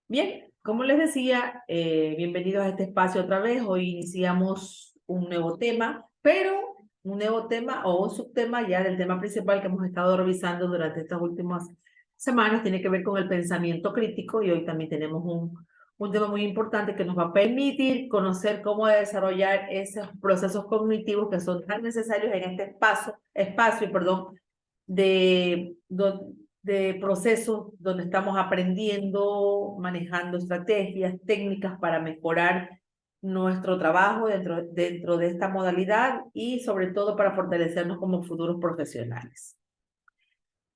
Bien, como les decía, bienvenidos a este espacio otra vez. Hoy iniciamos un nuevo tema, pero un nuevo tema o un subtema ya del tema principal que hemos estado revisando durante estas últimas semanas. Tiene que ver con el pensamiento crítico y hoy también tenemos un tema muy importante que nos va a permitir conocer cómo desarrollar esos procesos cognitivos que son tan necesarios en este espacio, perdón, de, de procesos donde estamos aprendiendo, manejando estrategias, técnicas para mejorar nuestro trabajo dentro de esta modalidad y sobre todo para fortalecernos como futuros profesionales.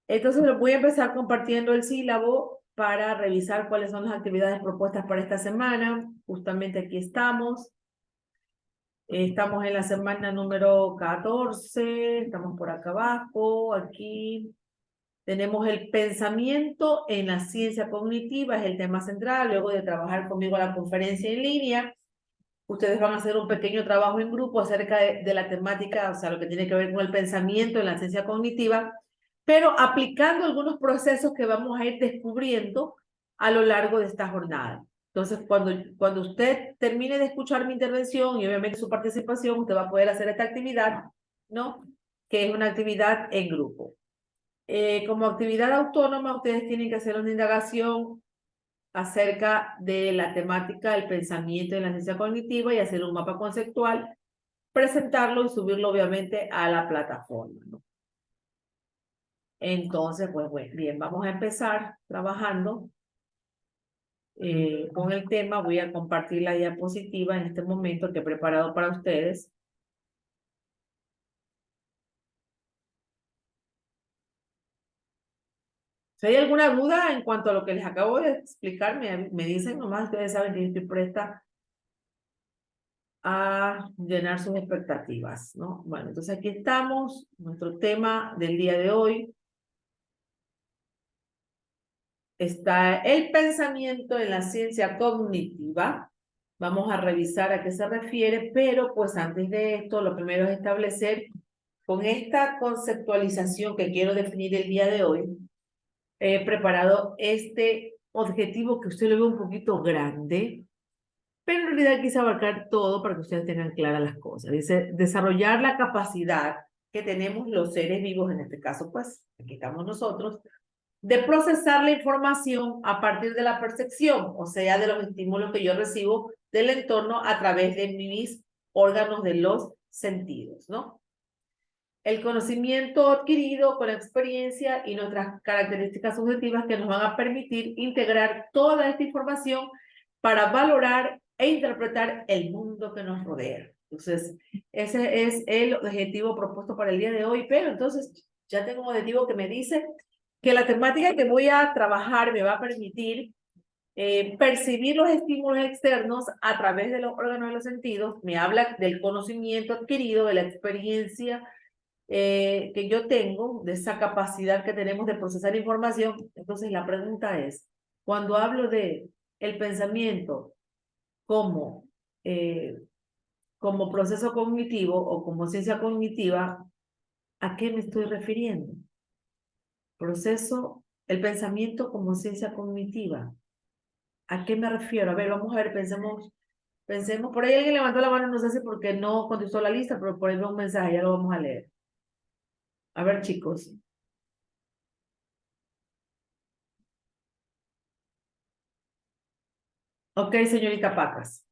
Entonces les voy a empezar compartiendo el sílabo para revisar cuáles son las actividades propuestas para esta semana. Justamente aquí estamos. Estamos en la semana número 14, estamos por acá abajo, aquí. Tenemos el pensamiento en la ciencia cognitiva, es el tema central. Luego de trabajar conmigo a la conferencia en línea, ustedes van a hacer un pequeño trabajo en grupo acerca de la temática, o sea, lo que tiene que ver con el pensamiento en la ciencia cognitiva, pero aplicando algunos procesos que vamos a ir descubriendo a lo largo de esta jornada. Entonces, cuando usted termine de escuchar mi intervención y obviamente su participación, usted va a poder hacer esta actividad, ¿no? Que es una actividad en grupo. Como actividad autónoma, ustedes tienen que hacer una indagación acerca de la temática del pensamiento en la ciencia cognitiva y hacer un mapa conceptual, presentarlo y subirlo obviamente a la plataforma, ¿no? Entonces, pues bueno, bien, vamos a empezar trabajando con el tema. Voy a compartir la diapositiva en este momento que he preparado para ustedes. Si hay alguna duda en cuanto a lo que les acabo de explicar, me dicen nomás. Ustedes saben que yo estoy presta a llenar sus expectativas, ¿no? Bueno, entonces aquí estamos, nuestro tema del día de hoy está el pensamiento en la ciencia cognitiva. Vamos a revisar a qué se refiere, pero pues antes de esto, lo primero es establecer con esta conceptualización que quiero definir el día de hoy, he preparado este objetivo que usted lo ve un poquito grande, pero en realidad quise abarcar todo para que ustedes tengan claras las cosas. Dice, desarrollar la capacidad que tenemos los seres vivos, en este caso, pues, aquí estamos nosotros, de procesar la información a partir de la percepción, o sea, de los estímulos que yo recibo del entorno a través de mis órganos de los sentidos, ¿no? El conocimiento adquirido con la experiencia y nuestras características subjetivas que nos van a permitir integrar toda esta información para valorar e interpretar el mundo que nos rodea. Entonces, ese es el objetivo propuesto para el día de hoy, pero entonces ya tengo un objetivo que me dice que la temática que voy a trabajar me va a permitir percibir los estímulos externos a través de los órganos de los sentidos. Me habla del conocimiento adquirido, de la experiencia que yo tengo, de esa capacidad que tenemos de procesar información. Entonces la pregunta es, cuando hablo de el pensamiento como, eh, como proceso cognitivo o como ciencia cognitiva, ¿a qué me estoy refiriendo? Proceso, el pensamiento como ciencia cognitiva. ¿A qué me refiero? A ver, vamos a ver, pensemos, por ahí alguien levantó la mano, no sé si porque no contestó la lista, pero por ahí veo un mensaje, ya lo vamos a leer. A ver, chicos. Ok, señorita Pacas.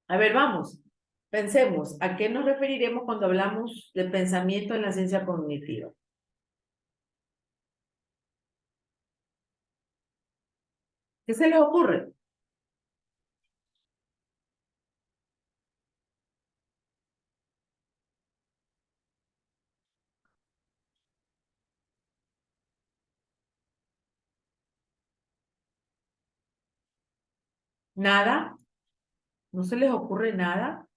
A ver, vamos. Pensemos, ¿a qué nos referiremos cuando hablamos de pensamiento en la ciencia cognitiva? ¿Qué se les ocurre? ¿Nada? ¿No se les ocurre nada?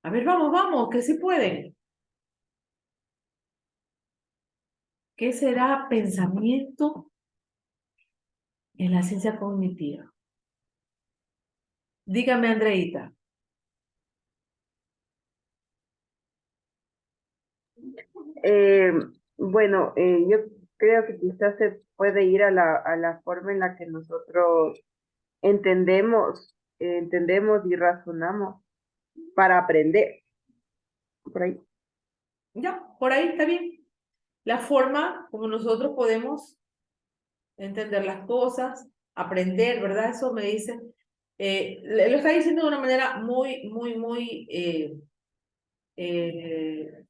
A ver, vamos, vamos, que sí pueden. ¿Qué será pensamiento en la ciencia cognitiva? Dígame, Andreita. Eh, bueno, yo creo que quizás se puede ir a la forma en la que nosotros entendemos y razonamos para aprender. Por ahí. Ya, por ahí está bien. La forma como nosotros podemos entender las cosas, aprender, ¿verdad? Eso me dice. Lo está diciendo de una manera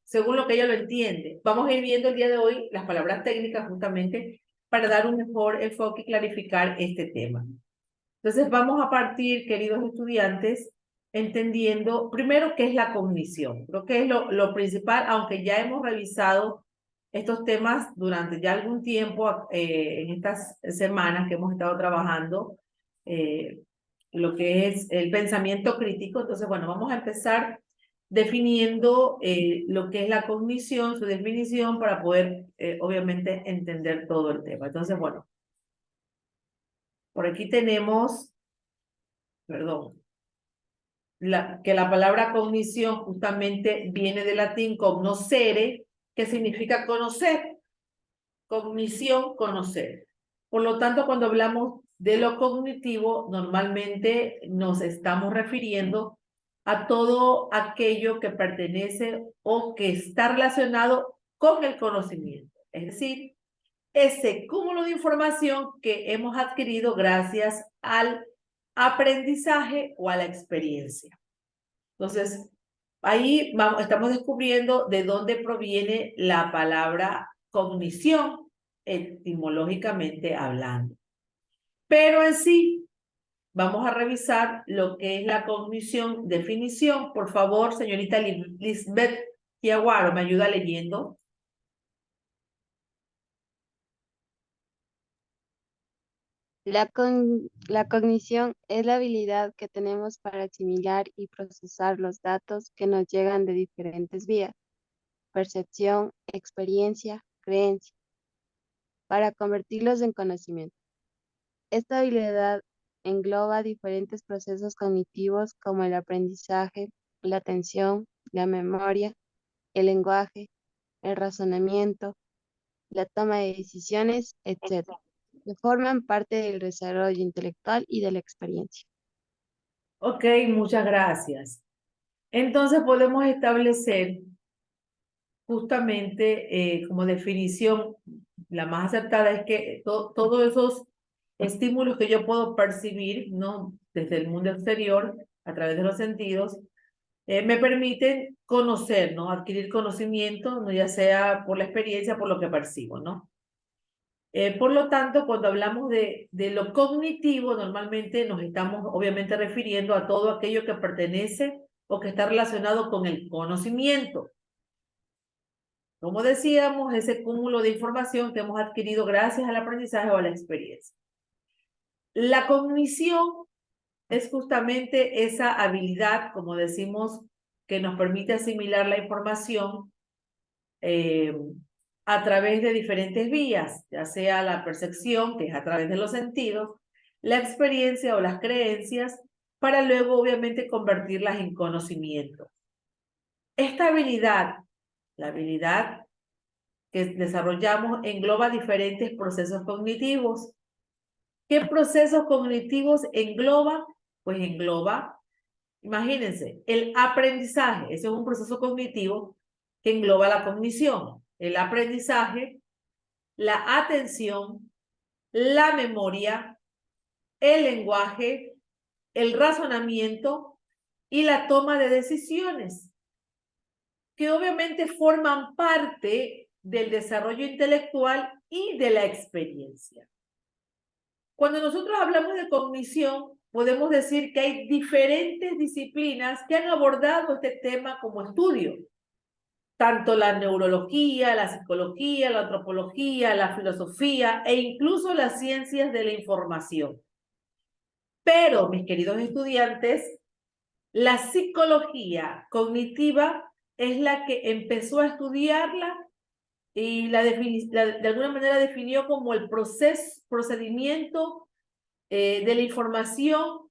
según lo que ella lo entiende. Vamos a ir viendo el día de hoy las palabras técnicas justamente para dar un mejor enfoque y clarificar este tema. Entonces vamos a partir, queridos estudiantes, entendiendo primero qué es la cognición. Creo que es lo principal, aunque ya hemos revisado estos temas durante ya algún tiempo, en estas semanas que hemos estado trabajando, eh, lo que es el pensamiento crítico. Entonces, bueno, vamos a empezar definiendo lo que es la cognición, su definición, para poder, obviamente, entender todo el tema. Entonces, bueno, por aquí tenemos, perdón, que la palabra cognición justamente viene del latín cognoscere, que significa conocer. Cognición, conocer. Por lo tanto, cuando hablamos de lo cognitivo, normalmente nos estamos refiriendo a todo aquello que pertenece o que está relacionado con el conocimiento. Es decir, ese cúmulo de información que hemos adquirido gracias al aprendizaje o a la experiencia. Entonces, ahí vamos, estamos descubriendo de dónde proviene la palabra cognición, etimológicamente hablando. Pero en sí, vamos a revisar lo que es la cognición, definición. Por favor, señorita Lisbeth Tiaguaro, ¿me ayuda leyendo? La cognición es la habilidad que tenemos para asimilar y procesar los datos que nos llegan de diferentes vías, percepción, experiencia, creencia, para convertirlos en conocimiento. Esta habilidad engloba diferentes procesos cognitivos como el aprendizaje, la atención, la memoria, el lenguaje, el razonamiento, la toma de decisiones, etc., que forman parte del desarrollo intelectual y de la experiencia. Ok, muchas gracias. Entonces podemos establecer justamente como definición, la más acertada es que todos esos estímulos que yo puedo percibir, ¿no? Desde el mundo exterior, a través de los sentidos, me permiten conocer, ¿no? Adquirir conocimiento, ¿no? Ya sea por la experiencia, por lo que percibo, ¿no? Por lo tanto, cuando hablamos de lo cognitivo, normalmente nos estamos obviamente refiriendo a todo aquello que pertenece o que está relacionado con el conocimiento. Como decíamos, ese cúmulo de información que hemos adquirido gracias al aprendizaje o a la experiencia. La cognición es justamente esa habilidad, como decimos, que nos permite asimilar la información eh, a través de diferentes vías, ya sea la percepción, que es a través de los sentidos, la experiencia o las creencias, para luego obviamente convertirlas en conocimiento. Esta habilidad, la habilidad que desarrollamos, engloba diferentes procesos cognitivos. ¿Qué procesos cognitivos engloba? Pues engloba, imagínense, el aprendizaje. Ese es un proceso cognitivo que engloba la cognición. El aprendizaje, la atención, la memoria, el lenguaje, el razonamiento y la toma de decisiones, que obviamente forman parte del desarrollo intelectual y de la experiencia. Cuando nosotros hablamos de cognición, podemos decir que hay diferentes disciplinas que han abordado este tema como estudio. Tanto la neurología, la psicología, la antropología, la filosofía e incluso las ciencias de la información. Pero, mis queridos estudiantes, la psicología cognitiva es la que empezó a estudiarla y de alguna manera definió como el procedimiento de la información,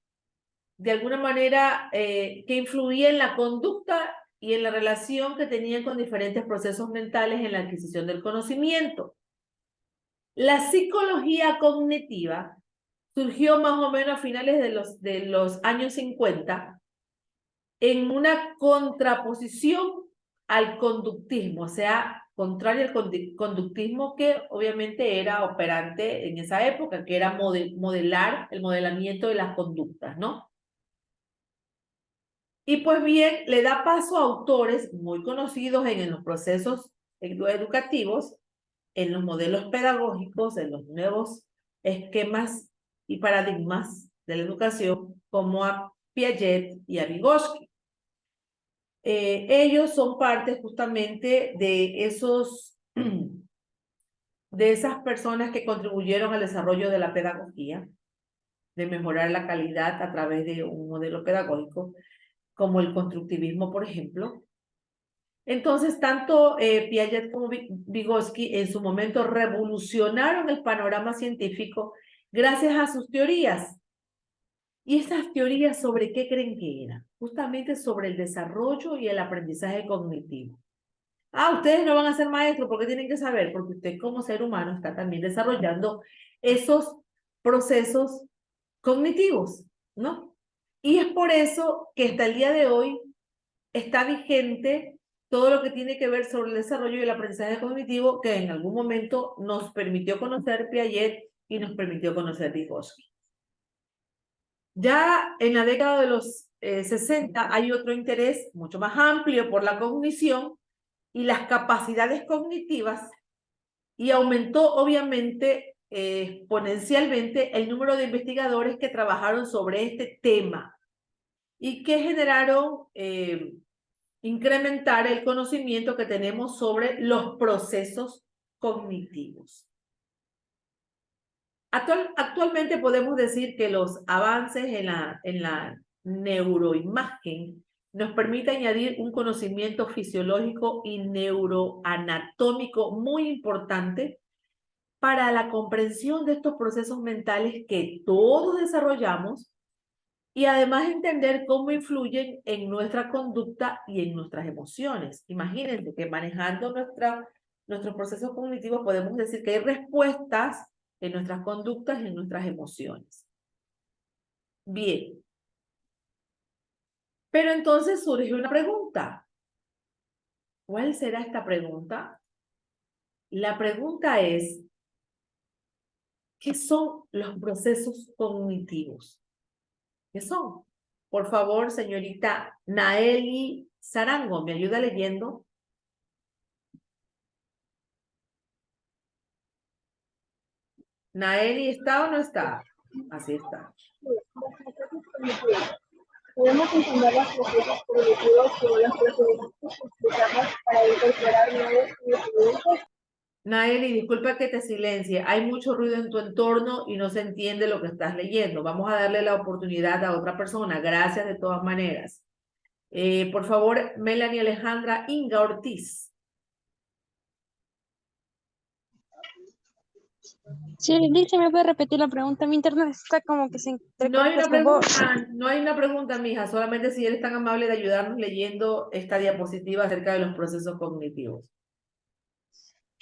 de alguna manera que influía en la conducta y en la relación que tenían con diferentes procesos mentales en la adquisición del conocimiento. La psicología cognitiva surgió más o menos a finales de los años 50 en una contraposición al conductismo, o sea, contrario al conductismo que obviamente era operante en esa época, que era modelar el modelamiento de las conductas, ¿no? Y pues bien, le da paso a autores muy conocidos en los procesos educativos, en los modelos pedagógicos, en los nuevos esquemas y paradigmas de la educación, como a Piaget y a Vygotsky. Ellos son parte justamente de esas personas que contribuyeron al desarrollo de la pedagogía, de mejorar la calidad a través de un modelo pedagógico, como el constructivismo, por ejemplo. Entonces, tanto Piaget como Vygotsky en su momento revolucionaron el panorama científico gracias a sus teorías. ¿Y estas teorías sobre qué creen que eran? Justamente sobre el desarrollo y el aprendizaje cognitivo. Ah, ustedes no van a ser maestros, ¿por qué tienen que saber? Porque usted como ser humano está también desarrollando esos procesos cognitivos, ¿no? Y es por eso que hasta el día de hoy está vigente todo lo que tiene que ver sobre el desarrollo y el aprendizaje cognitivo que en algún momento nos permitió conocer Piaget y nos permitió conocer Vygotsky. Ya en la década de los 60 hay otro interés mucho más amplio por la cognición y las capacidades cognitivas y aumentó obviamente exponencialmente el número de investigadores que trabajaron sobre este tema y que generaron incrementar el conocimiento que tenemos sobre los procesos cognitivos. Actualmente podemos decir que los avances en la neuroimagen nos permite añadir un conocimiento fisiológico y neuroanatómico muy importante para la comprensión de estos procesos mentales que todos desarrollamos y además entender cómo influyen en nuestra conducta y en nuestras emociones. Imagínense que manejando nuestros procesos cognitivos podemos decir que hay respuestas en nuestras conductas y en nuestras emociones. Bien. Pero entonces surge una pregunta. ¿Cuál será esta pregunta? La pregunta es, ¿qué son los procesos cognitivos? ¿Qué son? Por favor, señorita Naeli Sarango, ¿me ayuda leyendo? ¿Naeli está o no está? Así está. Podemos entender los procesos cognitivos como los procedimientos que utilizamos para incorporar nuevos conocimientos. Naeli, disculpa que te silencie. Hay mucho ruido en tu entorno y no se entiende lo que estás leyendo. Vamos a darle la oportunidad a otra persona. Gracias de todas maneras. Por favor, Melanie Alejandra Inga Ortiz. Sí, Lice, ¿me puede repetir la pregunta? Mi internet está como que se No hay entrecorta una su voz. pregunta, no hay una pregunta, mija. Solamente si eres tan amable de ayudarnos leyendo esta diapositiva acerca de los procesos cognitivos.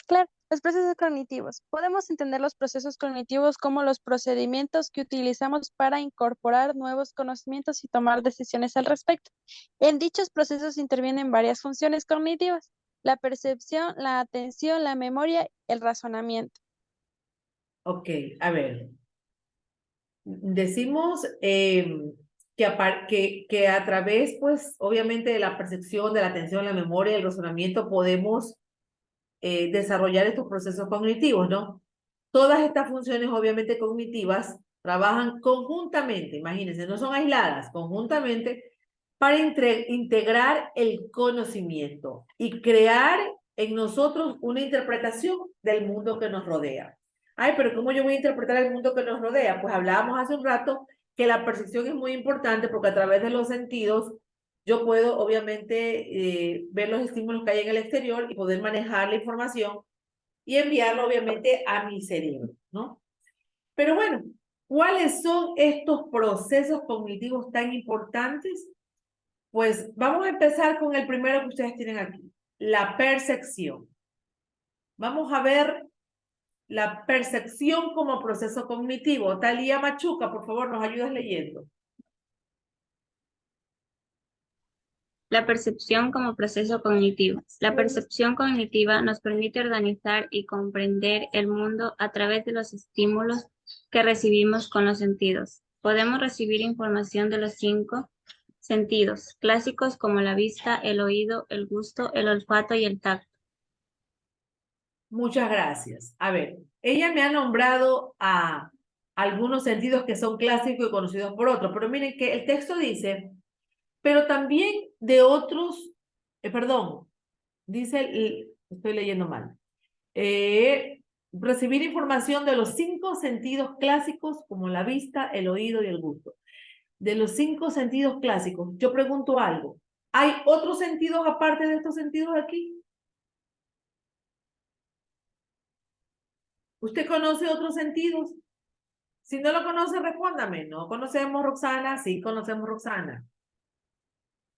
Claro, los procesos cognitivos. Podemos entender los procesos cognitivos como los procedimientos que utilizamos para incorporar nuevos conocimientos y tomar decisiones al respecto. En dichos procesos intervienen varias funciones cognitivas: la percepción, la atención, la memoria, el razonamiento. Ok, a ver. Decimos que a través, pues, obviamente de la percepción, de la atención, la memoria y el razonamiento podemos desarrollar estos procesos cognitivos, ¿no? Todas estas funciones, obviamente, cognitivas, trabajan conjuntamente, imagínense, no son aisladas, conjuntamente, para integrar el conocimiento y crear en nosotros una interpretación del mundo que nos rodea. Ay, pero ¿cómo yo voy a interpretar el mundo que nos rodea? Pues hablábamos hace un rato que la percepción es muy importante porque a través de los sentidos yo puedo obviamente ver los estímulos que hay en el exterior y poder manejar la información y enviarlo obviamente a mi cerebro, ¿no? Pero bueno, ¿cuáles son estos procesos cognitivos tan importantes? Pues vamos a empezar con el primero que ustedes tienen aquí, la percepción. Vamos a ver la percepción como proceso cognitivo. Talía Machuca, por favor, nos ayudas leyendo. La percepción como proceso cognitivo. La percepción cognitiva nos permite organizar y comprender el mundo a través de los estímulos que recibimos con los sentidos. Podemos recibir información de los 5 sentidos clásicos como la vista, el oído, el gusto, el olfato y el tacto. Muchas gracias. A ver, ella me ha nombrado a algunos sentidos que son clásicos y conocidos por otros, pero miren que el texto dice, pero también de otros, perdón, dice, estoy leyendo mal, recibir información de los 5 sentidos clásicos como la vista, el oído y el gusto. De los 5 sentidos clásicos, yo pregunto algo, ¿hay otros sentidos aparte de estos sentidos aquí? ¿Usted conoce otros sentidos? Si no lo conoce, respóndame. ¿No conocemos, Roxana? Sí, conocemos, Roxana.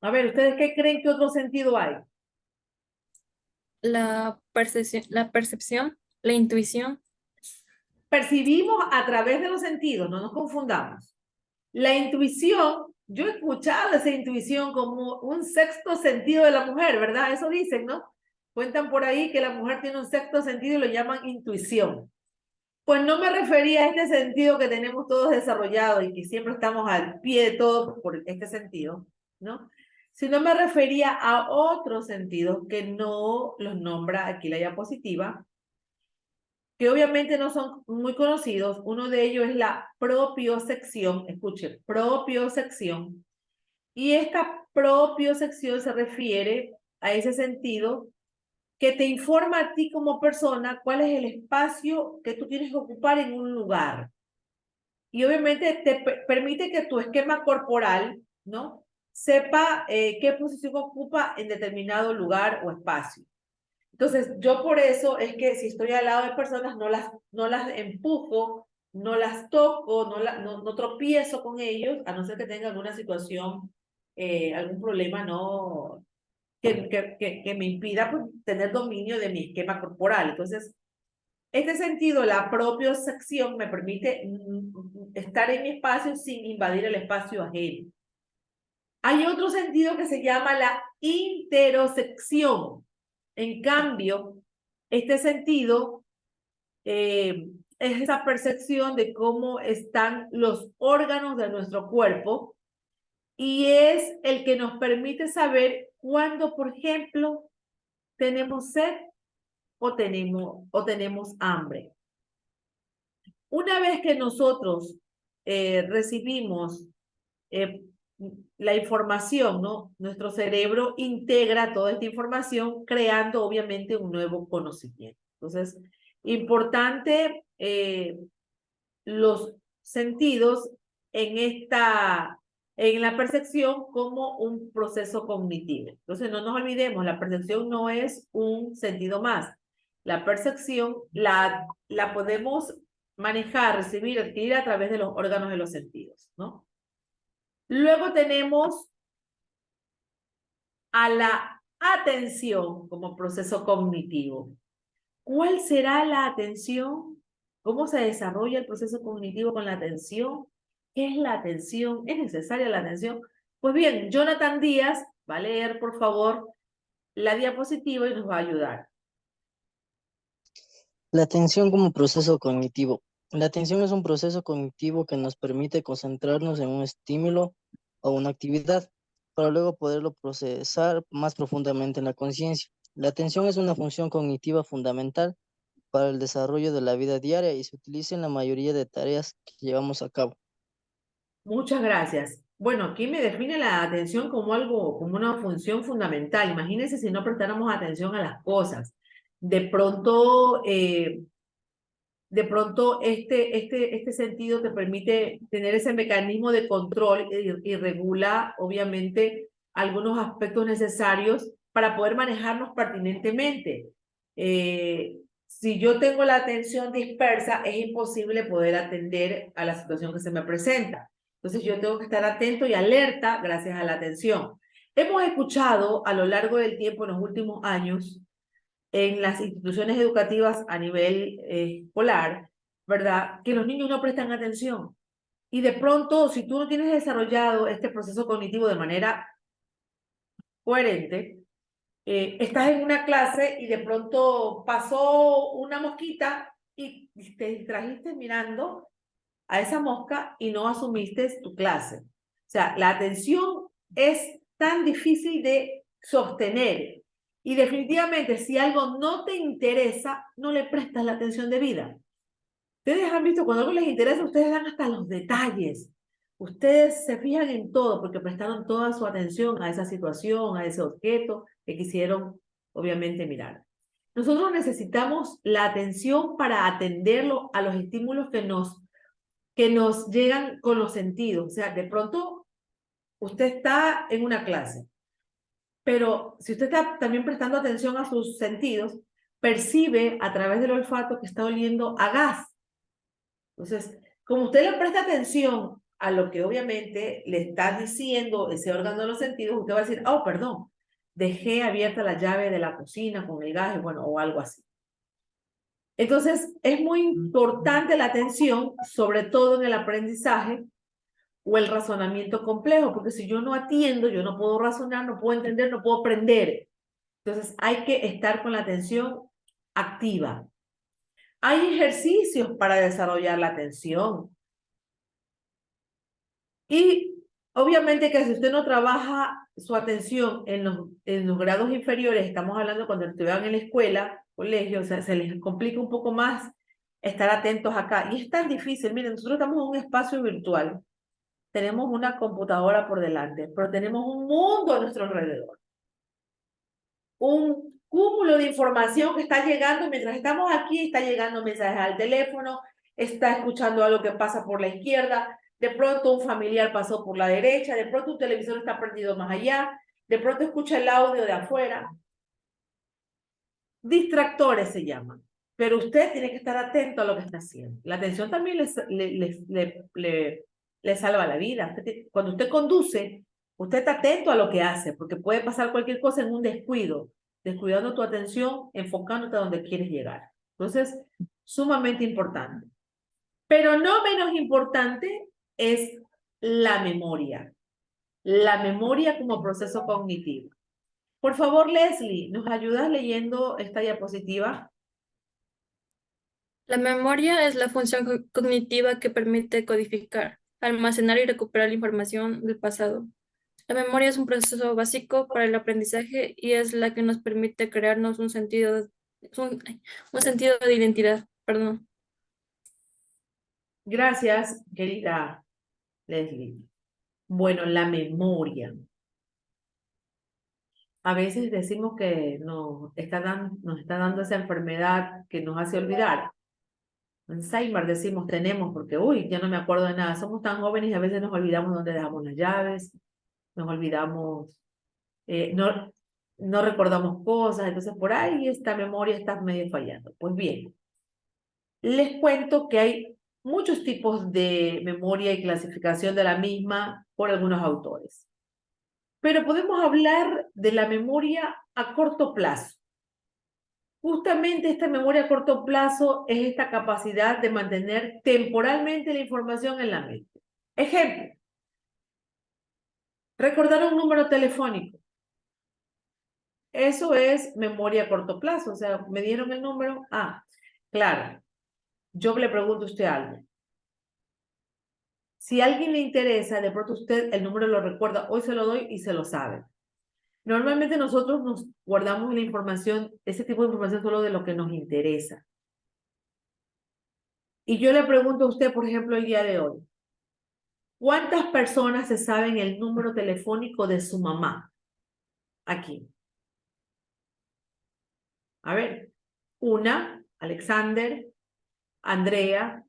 A ver, ¿ustedes qué creen que otro sentido hay? La percepción, la intuición. Percibimos a través de los sentidos, no nos confundamos. La intuición, yo he escuchado esa intuición como un 6º sentido de la mujer, ¿verdad? Eso dicen, ¿no? Cuentan por ahí que la mujer tiene un 6º sentido y lo llaman intuición. Pues no me refería a este sentido que tenemos todos desarrollados y que siempre estamos al pie de todo por este sentido, ¿no? Sino me refería a otros sentidos que no los nombra aquí la diapositiva, que obviamente no son muy conocidos. Uno de ellos es la propiocepción. Escuchen, propiocepción. Y esta propiocepción se refiere a ese sentido que te informa a ti como persona cuál es el espacio que tú tienes que ocupar en un lugar. Y obviamente te permite que tu esquema corporal, ¿no? Sepa qué posición ocupa en determinado lugar o espacio. Entonces, yo por eso es que si estoy al lado de personas, no las empujo, no las toco, no tropiezo con ellos, a no ser que tengan alguna situación, algún problema, no que me impida pues, tener dominio de mi esquema corporal. Entonces, este sentido, la propiocepción me permite estar en mi espacio sin invadir el espacio ajeno. Hay otro sentido que se llama la interocepción. En cambio, este sentido es esa percepción de cómo están los órganos de nuestro cuerpo y es el que nos permite saber cuándo, por ejemplo, tenemos sed o tenemos hambre. Una vez que nosotros recibimos la información, ¿no? Nuestro cerebro integra toda esta información creando obviamente un nuevo conocimiento. Entonces, importante los sentidos en la percepción como un proceso cognitivo. Entonces, no nos olvidemos, la percepción no es un sentido más. La percepción la podemos manejar, recibir, adquirir a través de los órganos de los sentidos, ¿no? Luego tenemos a la atención como proceso cognitivo. ¿Cuál será la atención? ¿Cómo se desarrolla el proceso cognitivo con la atención? ¿Qué es la atención? ¿Es necesaria la atención? Pues bien, Jonathan Díaz va a leer, por favor, la diapositiva y nos va a ayudar. La atención como proceso cognitivo. La atención es un proceso cognitivo que nos permite concentrarnos en un estímulo o una actividad para luego poderlo procesar más profundamente en la conciencia. La atención es una función cognitiva fundamental para el desarrollo de la vida diaria y se utiliza en la mayoría de tareas que llevamos a cabo. Muchas gracias. Bueno, aquí me define la atención como como una función fundamental. Imagínense si no prestáramos atención a las cosas. De pronto este sentido te permite tener ese mecanismo de control y regula, obviamente, algunos aspectos necesarios para poder manejarnos pertinentemente. Si yo tengo la atención dispersa, es imposible poder atender a la situación que se me presenta. Entonces, yo tengo que estar atento y alerta gracias a la atención. Hemos escuchado a lo largo del tiempo, en los últimos años, en las instituciones educativas a nivel escolar, ¿verdad? Que los niños no prestan atención. Y de pronto, si tú no tienes desarrollado este proceso cognitivo de manera coherente, estás en una clase y de pronto pasó una mosquita y te distrajiste mirando a esa mosca y no asumiste tu clase. O sea, la atención es tan difícil de sostener y definitivamente si algo no te interesa, no le prestas la atención debida. Ustedes han visto, cuando algo les interesa, ustedes dan hasta los detalles. Ustedes se fijan en todo porque prestaron toda su atención a esa situación, a ese objeto que quisieron, obviamente, mirar. Nosotros necesitamos la atención para atenderlo a los estímulos que nos llegan con los sentidos. O sea, de pronto, usted está en una clase, pero si usted está también prestando atención a sus sentidos, percibe a través del olfato que está oliendo a gas. Entonces, como usted le presta atención a lo que obviamente le está diciendo ese órgano de los sentidos, usted va a decir, oh, perdón, dejé abierta la llave de la cocina con el gas, bueno, o algo así. Entonces, es muy importante la atención, sobre todo en el aprendizaje o el razonamiento complejo, porque si yo no atiendo, yo no puedo razonar, no puedo entender, no puedo aprender. Entonces, hay que estar con la atención activa. Hay ejercicios para desarrollar la atención. Y obviamente que si usted no trabaja su atención en los grados inferiores, estamos hablando cuando estudian en la escuela, colegio, o sea, se les complica un poco más estar atentos acá. Y es tan difícil. Miren, nosotros estamos en un espacio virtual. Tenemos una computadora por delante, pero tenemos un mundo a nuestro alrededor. Un cúmulo de información que está llegando, mientras estamos aquí, está llegando mensajes al teléfono, está escuchando algo que pasa por la izquierda, de pronto un familiar pasó por la derecha, de pronto un televisor está prendido más allá, de pronto escucha el audio de afuera. Distractores se llaman, pero usted tiene que estar atento a lo que está haciendo. La atención también le salva la vida. Cuando usted conduce, usted está atento a lo que hace, porque puede pasar cualquier cosa en un descuido, descuidando tu atención, enfocándote a donde quieres llegar. Entonces, sumamente importante. Pero no menos importante es la memoria. La memoria como proceso cognitivo. Por favor, Leslie, ¿nos ayudas leyendo esta diapositiva? La memoria es la función cognitiva que permite codificar, almacenar y recuperar la información del pasado. La memoria es un proceso básico para el aprendizaje y es la que nos permite crearnos un sentido de identidad. Perdón. Gracias, querida Leslie. Bueno, la memoria. A veces decimos que nos está dando esa enfermedad que nos hace olvidar. Alzheimer decimos tenemos porque, uy, ya no me acuerdo de nada. Somos tan jóvenes y a veces nos olvidamos dónde dejamos las llaves, nos olvidamos, no recordamos cosas, entonces por ahí esta memoria está medio fallando. Pues bien, les cuento que hay muchos tipos de memoria y clasificación de la misma por algunos autores. Pero podemos hablar de la memoria a corto plazo. Justamente esta memoria a corto plazo es esta capacidad de mantener temporalmente la información en la mente. Ejemplo, recordar un número telefónico. Eso es memoria a corto plazo, o sea, me dieron el número. Ah, claro, yo le pregunto a usted algo. Si a alguien le interesa, de pronto usted el número lo recuerda, hoy se lo doy y se lo sabe. Normalmente nosotros nos guardamos la información, ese tipo de información solo de lo que nos interesa. Y yo le pregunto a usted, por ejemplo, el día de hoy, ¿cuántas personas se saben el número telefónico de su mamá? Aquí. A ver, una, Alexander, Andrea,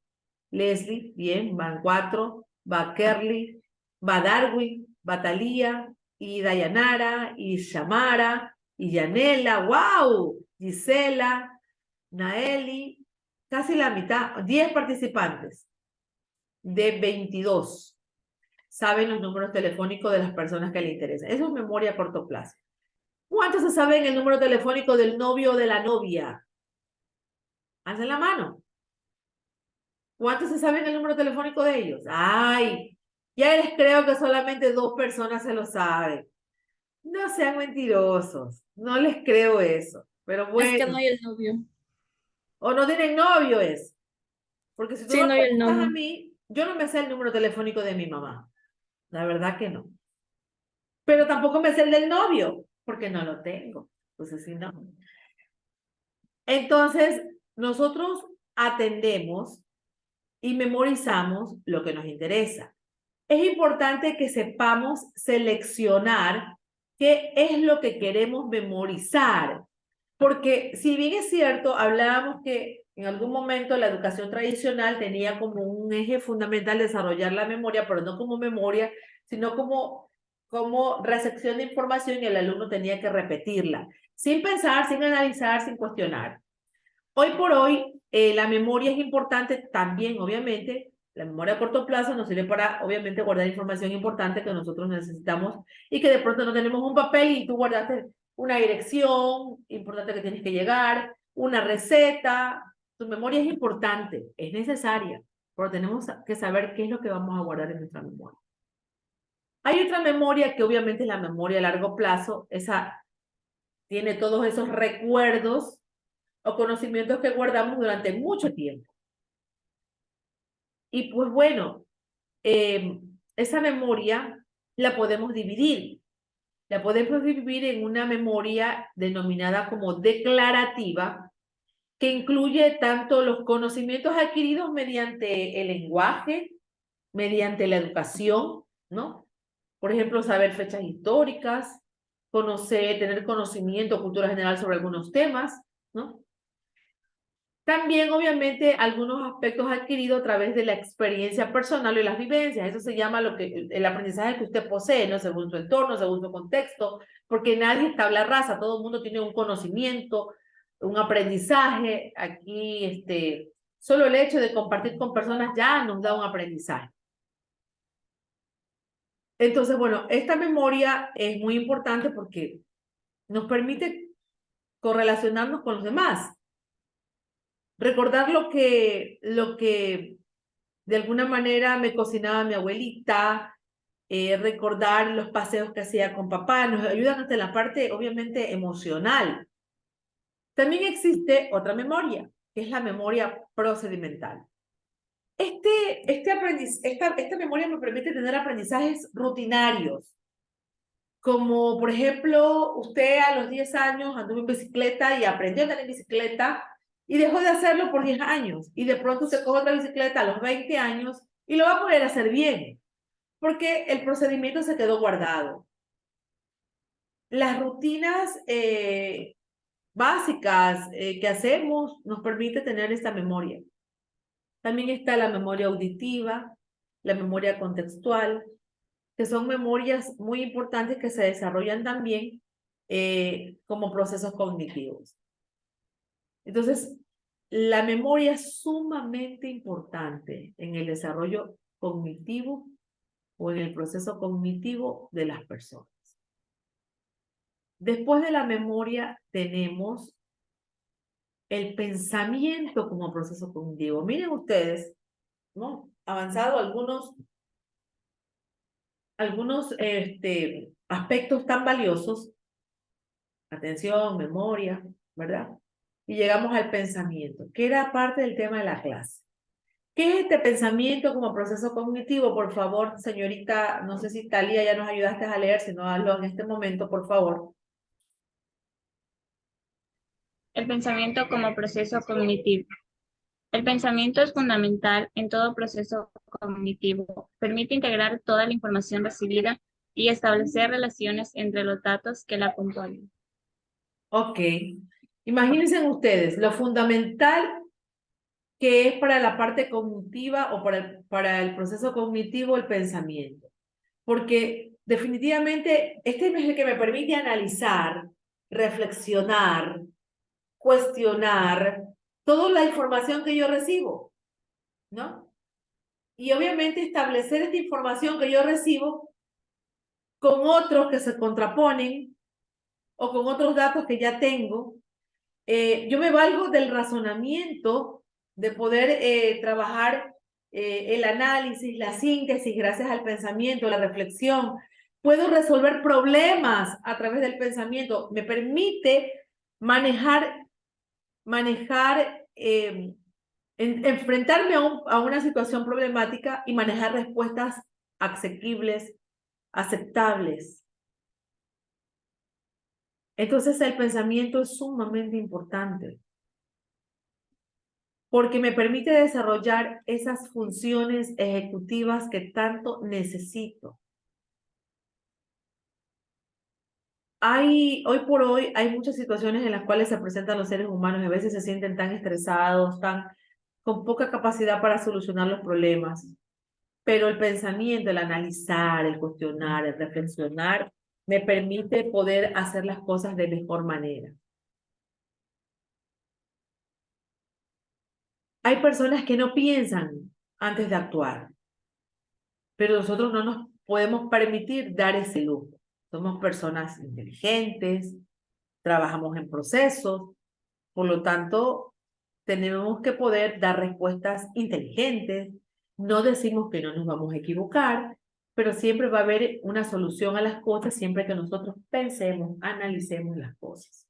Leslie, bien, van 4, va Kerly, va Darwin, va Talía, y Dayanara, y Shamara, y Yanela, wow, Gisela, Naeli, casi la mitad, 10 participantes de 22 saben los números telefónicos de las personas que le interesan. Eso es memoria a corto plazo. ¿Cuántos se saben el número telefónico del novio o de la novia? Alcen la mano. ¿Cuántos se saben el número telefónico de ellos? Ay, ya les creo que solamente 2 personas se lo saben. No sean mentirosos. No les creo eso. Pero Es que no bueno. hay el novio. O no tienen novio es. Porque si tú Sí, me no hay el preguntas a novio. mí, yo no me sé el número telefónico de mi mamá. La verdad que no. Pero tampoco me sé el del novio, porque no lo tengo. Entonces, sí, no. Entonces, nosotros atendemos y memorizamos lo que nos interesa. Es importante que sepamos seleccionar qué es lo que queremos memorizar, porque si bien es cierto, hablábamos que en algún momento la educación tradicional tenía como un eje fundamental desarrollar la memoria, pero no como memoria, sino como recepción de información y el alumno tenía que repetirla, sin pensar, sin analizar, sin cuestionar. Hoy por hoy, la memoria es importante también, obviamente. La memoria a corto plazo nos sirve para, obviamente, guardar información importante que nosotros necesitamos y que de pronto no tenemos un papel y tú guardaste una dirección importante que tienes que llegar, una receta. Tu memoria es importante, es necesaria, pero tenemos que saber qué es lo que vamos a guardar en nuestra memoria. Hay otra memoria que obviamente es la memoria a largo plazo. Esa tiene todos esos recuerdos o conocimientos que guardamos durante mucho tiempo. Y pues bueno, esa memoria la podemos dividir. La podemos dividir en una memoria denominada como declarativa, que incluye tanto los conocimientos adquiridos mediante el lenguaje, mediante la educación, ¿no? Por ejemplo, saber fechas históricas, tener conocimiento, cultura general sobre algunos temas, ¿no? También, obviamente, algunos aspectos adquiridos a través de la experiencia personal y las vivencias. Eso se llama el aprendizaje que usted posee, ¿no? Según su entorno, según su contexto, porque nadie es tabla rasa, todo el mundo tiene un conocimiento, un aprendizaje. Aquí, solo el hecho de compartir con personas ya nos da un aprendizaje. Entonces, bueno, esta memoria es muy importante porque nos permite correlacionarnos con los demás. Recordar lo que de alguna manera me cocinaba mi abuelita, recordar los paseos que hacía con papá, nos ayudan hasta la parte, obviamente, emocional. También existe otra memoria, que es la memoria procedimental. Esta memoria me permite tener aprendizajes rutinarios, como por ejemplo, usted a los 10 años anduvo en bicicleta y aprendió a andar en bicicleta y dejó de hacerlo por 10 años y de pronto se coge otra bicicleta a los 20 años y lo va a poder hacer bien, porque el procedimiento se quedó guardado. Las rutinas básicas que hacemos nos permite tener esta memoria. También está la memoria auditiva, la memoria contextual, que son memorias muy importantes que se desarrollan también como procesos cognitivos. Entonces, la memoria es sumamente importante en el desarrollo cognitivo o en el proceso cognitivo de las personas. Después de la memoria tenemos el pensamiento como proceso cognitivo. Miren ustedes, ¿no? Avanzado algunos aspectos tan valiosos, atención, memoria, ¿verdad? Y llegamos al pensamiento, que era parte del tema de la clase. ¿Qué es este pensamiento como proceso cognitivo? Por favor, señorita, no sé si Talía ya nos ayudaste a leer, si no, hazlo en este momento, por favor. El pensamiento como proceso cognitivo. El pensamiento es fundamental en todo proceso cognitivo. Permite integrar toda la información recibida y establecer relaciones entre los datos que la componen. Ok. Imagínense ustedes lo fundamental que es para la parte cognitiva o para el proceso cognitivo el pensamiento. Porque definitivamente este es el que me permite analizar, reflexionar, cuestionar toda la información que yo recibo, ¿no? Y obviamente establecer esta información que yo recibo con otros que se contraponen o con otros datos que ya tengo. Yo me valgo del razonamiento, de poder trabajar el análisis, la síntesis, gracias al pensamiento, la reflexión. Puedo resolver problemas a través del pensamiento. Me permite manejar, enfrentarme a una situación problemática y manejar respuestas asequibles, aceptables. Entonces el pensamiento es sumamente importante porque me permite desarrollar esas funciones ejecutivas que tanto necesito. Hoy por hoy hay muchas situaciones en las cuales se presentan los seres humanos y a veces se sienten tan estresados, con poca capacidad para solucionar los problemas. Pero el pensamiento, el analizar, el cuestionar, el reflexionar, me permite poder hacer las cosas de mejor manera. Hay personas que no piensan antes de actuar, pero nosotros no nos podemos permitir dar ese lujo. Somos personas inteligentes, trabajamos en procesos, por lo tanto, tenemos que poder dar respuestas inteligentes. No decimos que no nos vamos a equivocar, pero siempre va a haber una solución a las cosas siempre que nosotros pensemos, analicemos las cosas.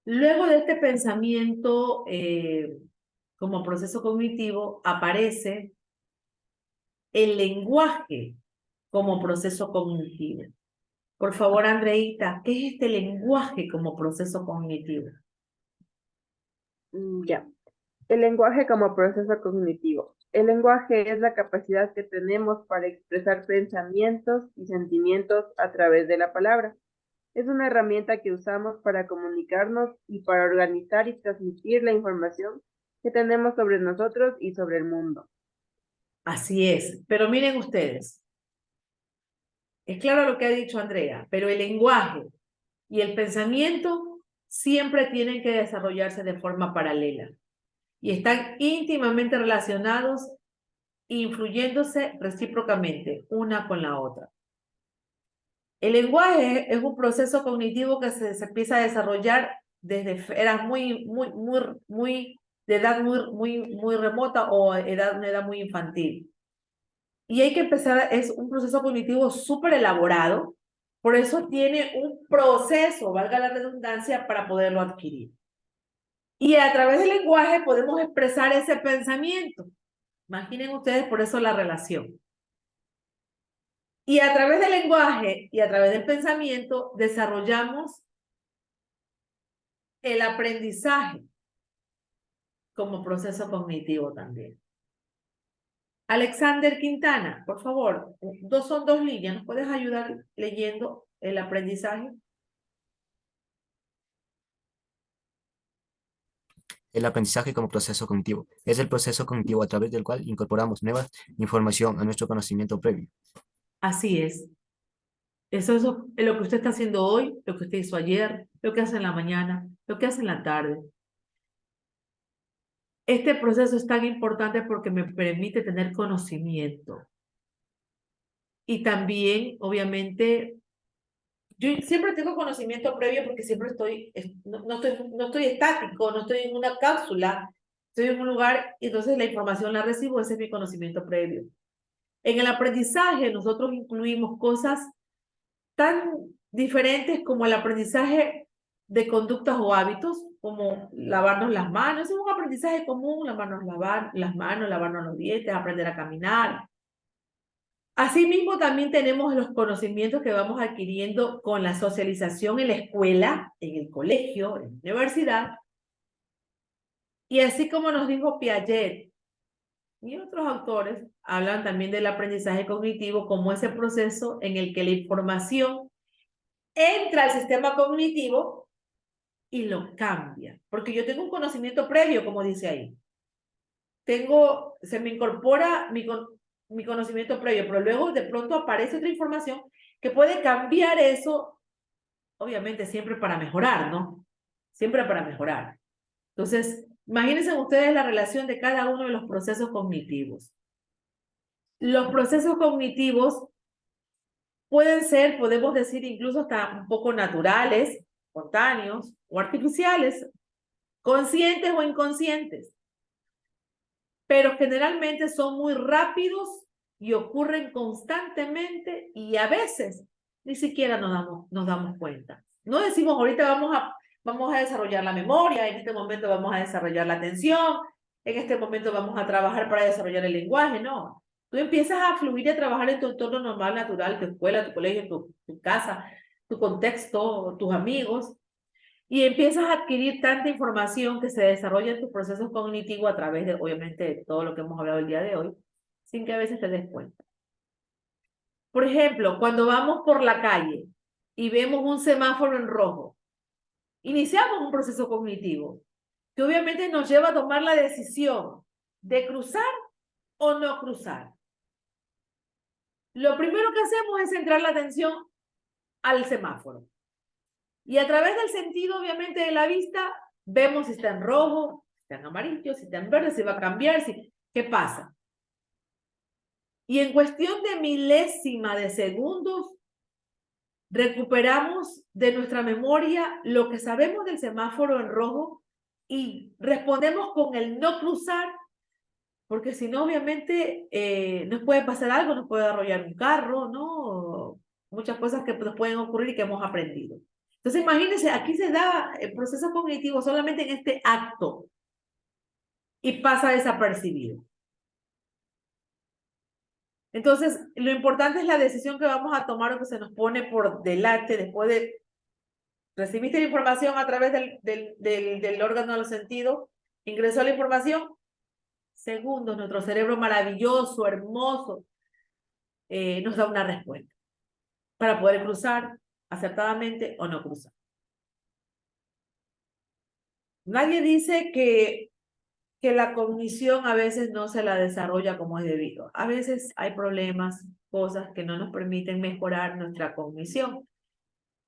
Luego de este pensamiento como proceso cognitivo aparece el lenguaje como proceso cognitivo. Por favor, Andreita, ¿qué es este lenguaje como proceso cognitivo? Ya. El lenguaje como proceso cognitivo. El lenguaje es la capacidad que tenemos para expresar pensamientos y sentimientos a través de la palabra. Es una herramienta que usamos para comunicarnos y para organizar y transmitir la información que tenemos sobre nosotros y sobre el mundo. Así es, pero miren ustedes, es claro lo que ha dicho Andrea, pero el lenguaje y el pensamiento siempre tienen que desarrollarse de forma paralela y están íntimamente relacionados, influyéndose recíprocamente una con la otra. El lenguaje es un proceso cognitivo que se empieza a desarrollar desde esferas de edad muy remota o una edad muy infantil. Y hay que empezar, es un proceso cognitivo súper elaborado, por eso tiene un proceso, valga la redundancia, para poderlo adquirir. Y a través del lenguaje podemos expresar ese pensamiento. Imaginen ustedes por eso la relación. Y a través del lenguaje y a través del pensamiento desarrollamos el aprendizaje como proceso cognitivo también. Alexander Quintana, por favor, son dos líneas. ¿Nos puedes ayudar leyendo el aprendizaje? El aprendizaje como proceso cognitivo es el proceso cognitivo a través del cual incorporamos nueva información a nuestro conocimiento previo. Así es. Eso es lo que usted está haciendo hoy, lo que usted hizo ayer, lo que hace en la mañana, lo que hace en la tarde. Este proceso es tan importante porque me permite tener conocimiento. Y también, obviamente, yo siempre tengo conocimiento previo porque siempre no estoy estático, no estoy en una cápsula, estoy en un lugar y entonces la información la recibo, ese es mi conocimiento previo. En el aprendizaje nosotros incluimos cosas tan diferentes como el aprendizaje de conductas o hábitos, como lavarnos las manos. Es un aprendizaje común, lavarnos las manos, lavarnos los dientes, aprender a caminar. Asimismo, también tenemos los conocimientos que vamos adquiriendo con la socialización en la escuela, en el colegio, en la universidad. Y así como nos dijo Piaget y otros autores, hablan también del aprendizaje cognitivo como ese proceso en el que la información entra al sistema cognitivo y lo cambia. Porque yo tengo un conocimiento previo, como dice ahí. Se me incorpora mi conocimiento previo, pero luego de pronto aparece otra información que puede cambiar eso, obviamente siempre para mejorar, ¿no? Siempre para mejorar. Entonces, imagínense ustedes la relación de cada uno de los procesos cognitivos. Los procesos cognitivos pueden ser, podemos decir, incluso hasta un poco naturales, espontáneos o artificiales, conscientes o inconscientes, pero generalmente son muy rápidos y ocurren constantemente y a veces ni siquiera nos damos cuenta. No decimos ahorita vamos a desarrollar la memoria, en este momento vamos a desarrollar la atención, en este momento vamos a trabajar para desarrollar el lenguaje, no. Tú empiezas a fluir y a trabajar en tu entorno normal, natural, tu escuela, tu colegio, tu casa, tu contexto, tus amigos, y empiezas a adquirir tanta información que se desarrolla en tus procesos cognitivos a través de, obviamente, de todo lo que hemos hablado el día de hoy, sin que a veces te des cuenta. Por ejemplo, cuando vamos por la calle y vemos un semáforo en rojo, iniciamos un proceso cognitivo que obviamente nos lleva a tomar la decisión de cruzar o no cruzar. Lo primero que hacemos es centrar la atención al semáforo. Y a través del sentido, obviamente, de la vista, vemos si está en rojo, si está en amarillo, si está en verde, si va a cambiar, ¿qué pasa? Y en cuestión de milésima de segundos, recuperamos de nuestra memoria lo que sabemos del semáforo en rojo y respondemos con el no cruzar, porque si no, obviamente, nos puede pasar algo, nos puede arrollar un carro, ¿no? Muchas cosas que nos pueden ocurrir y que hemos aprendido. Entonces, imagínense, aquí se da el proceso cognitivo solamente en este acto y pasa desapercibido. Entonces, lo importante es la decisión que vamos a tomar o que se nos pone por delante después de recibiste la información a través del órgano de los sentidos, ingresó la información, segundos, nuestro cerebro maravilloso, hermoso, nos da una respuesta para poder cruzar acertadamente o no cruzar. Nadie dice que la cognición a veces no se la desarrolla como es debido. A veces hay problemas, cosas que no nos permiten mejorar nuestra cognición.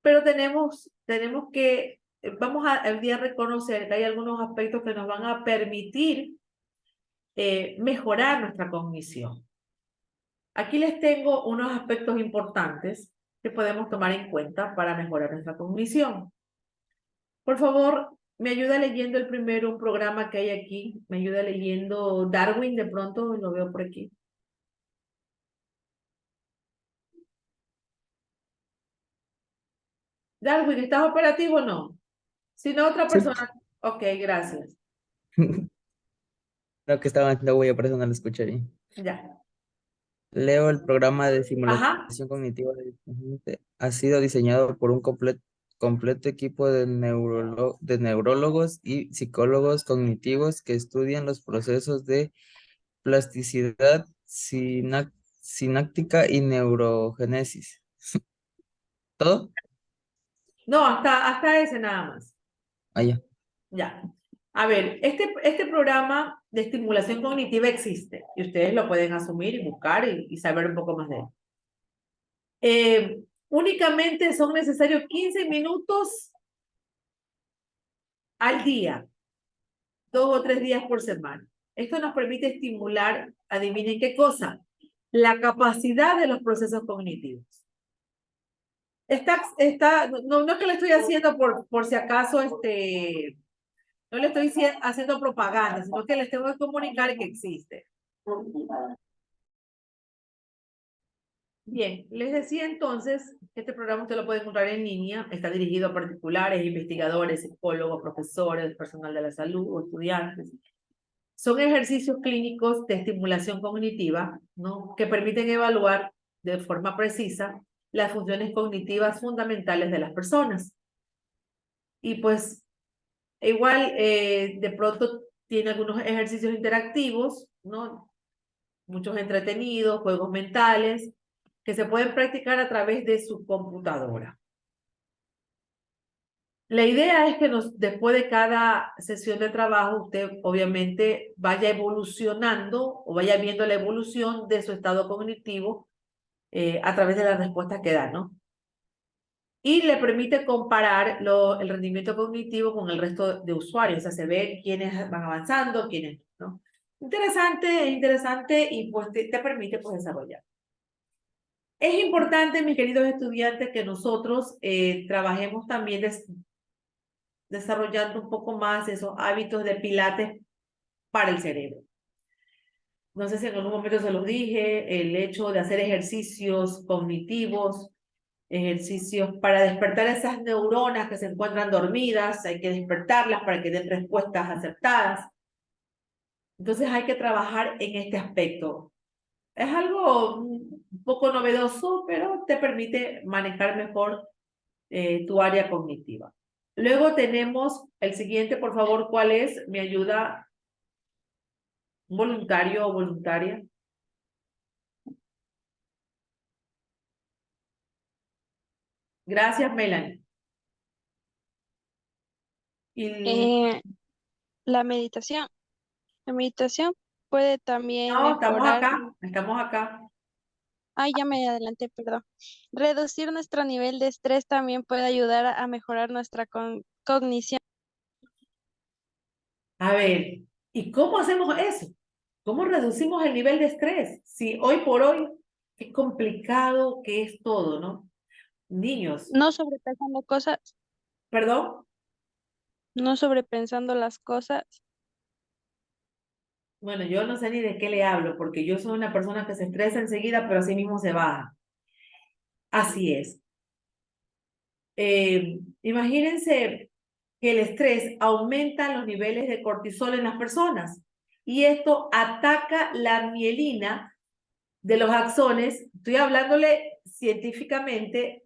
Pero tenemos que, vamos a el día reconocer que hay algunos aspectos que nos van a permitir mejorar nuestra cognición. Aquí les tengo unos aspectos importantes que podemos tomar en cuenta para mejorar nuestra cognición. Por favor, me ayuda leyendo el primero, un programa que hay aquí. Me ayuda leyendo Darwin, de pronto lo veo por aquí. Darwin, ¿estás operativo o no? Si no, otra Sí, persona. Ok, gracias. lo que estaba haciendo voy a por eso no lo escuché bien. Ya. Leo el programa de Ajá. simulación cognitiva del paciente. Ha sido diseñado por un completo equipo de neurólogos y psicólogos cognitivos que estudian los procesos de plasticidad sináptica y neurogénesis. ¿Todo? No, hasta ese nada más. Ah, ya. Ya. A ver, este programa de estimulación cognitiva existe y ustedes lo pueden asumir y buscar y saber un poco más de él. Únicamente son necesarios 15 minutos al día, 2 o 3 días por semana. Esto nos permite estimular, adivinen qué cosa, la capacidad de los procesos cognitivos. No es que lo estoy haciendo por si acaso, no le estoy haciendo propaganda, sino que les tengo que comunicar que existe. Bien, les decía entonces, este programa usted lo puede encontrar en línea, está dirigido a particulares, investigadores, psicólogos, profesores, personal de la salud o estudiantes. Son ejercicios clínicos de estimulación cognitiva, ¿no? Que permiten evaluar de forma precisa las funciones cognitivas fundamentales de las personas. Y pues, igual, de pronto tiene algunos ejercicios interactivos, ¿no? Muchos entretenidos, juegos mentales, que se pueden practicar a través de su computadora. La idea es que después de cada sesión de trabajo, usted obviamente vaya evolucionando o vaya viendo la evolución de su estado cognitivo a través de las respuestas que da, ¿no? Y le permite comparar el rendimiento cognitivo con el resto de usuarios, o sea, se ve quiénes van avanzando, quiénes no. Interesante y pues te permite pues desarrollar. Es importante, mis queridos estudiantes, que nosotros trabajemos también desarrollando un poco más esos hábitos de pilates para el cerebro. No sé si en algún momento se los dije, el hecho de hacer ejercicios cognitivos, ejercicios para despertar esas neuronas que se encuentran dormidas, hay que despertarlas para que den respuestas acertadas. Entonces hay que trabajar en este aspecto. Es algo un poco novedoso, pero te permite manejar mejor tu área cognitiva. Luego tenemos el siguiente, por favor, ¿cuál es? ¿Me ayuda un voluntario o voluntaria? Gracias, Melanie. Eh, la meditación. La meditación puede también No, estamos mejorar. acá, estamos acá. Ay, ya me adelanté, perdón. Reducir nuestro nivel de estrés también puede ayudar a mejorar nuestra cognición. A ver, ¿y cómo hacemos eso? ¿Cómo reducimos el nivel de estrés? Si hoy por hoy es complicado que es todo, ¿no? Niños, No sobrepensando cosas, perdón. no sobrepensando las cosas. Bueno, yo no sé ni de qué le hablo, porque yo soy una persona que se estresa enseguida, pero así mismo se baja. Así es. Imagínense que el estrés aumenta los niveles de cortisol en las personas y esto ataca la mielina de los axones. Estoy hablándole científicamente,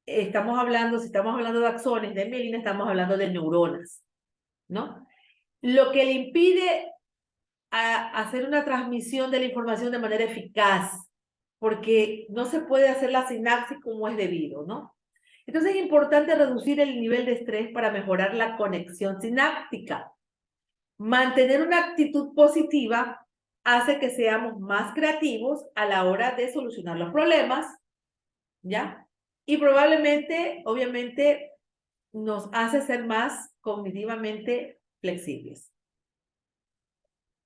estamos hablando, si estamos hablando de axones, de mielina, estamos hablando de neuronas, ¿no? Lo que le impide hacer una transmisión de la información de manera eficaz, porque no se puede hacer la sinapsis como es debido, ¿no? Entonces es importante reducir el nivel de estrés para mejorar la conexión sináptica. Mantener una actitud positiva hace que seamos más creativos a la hora de solucionar los problemas, ¿ya? Y probablemente, obviamente, nos hace ser más cognitivamente flexibles.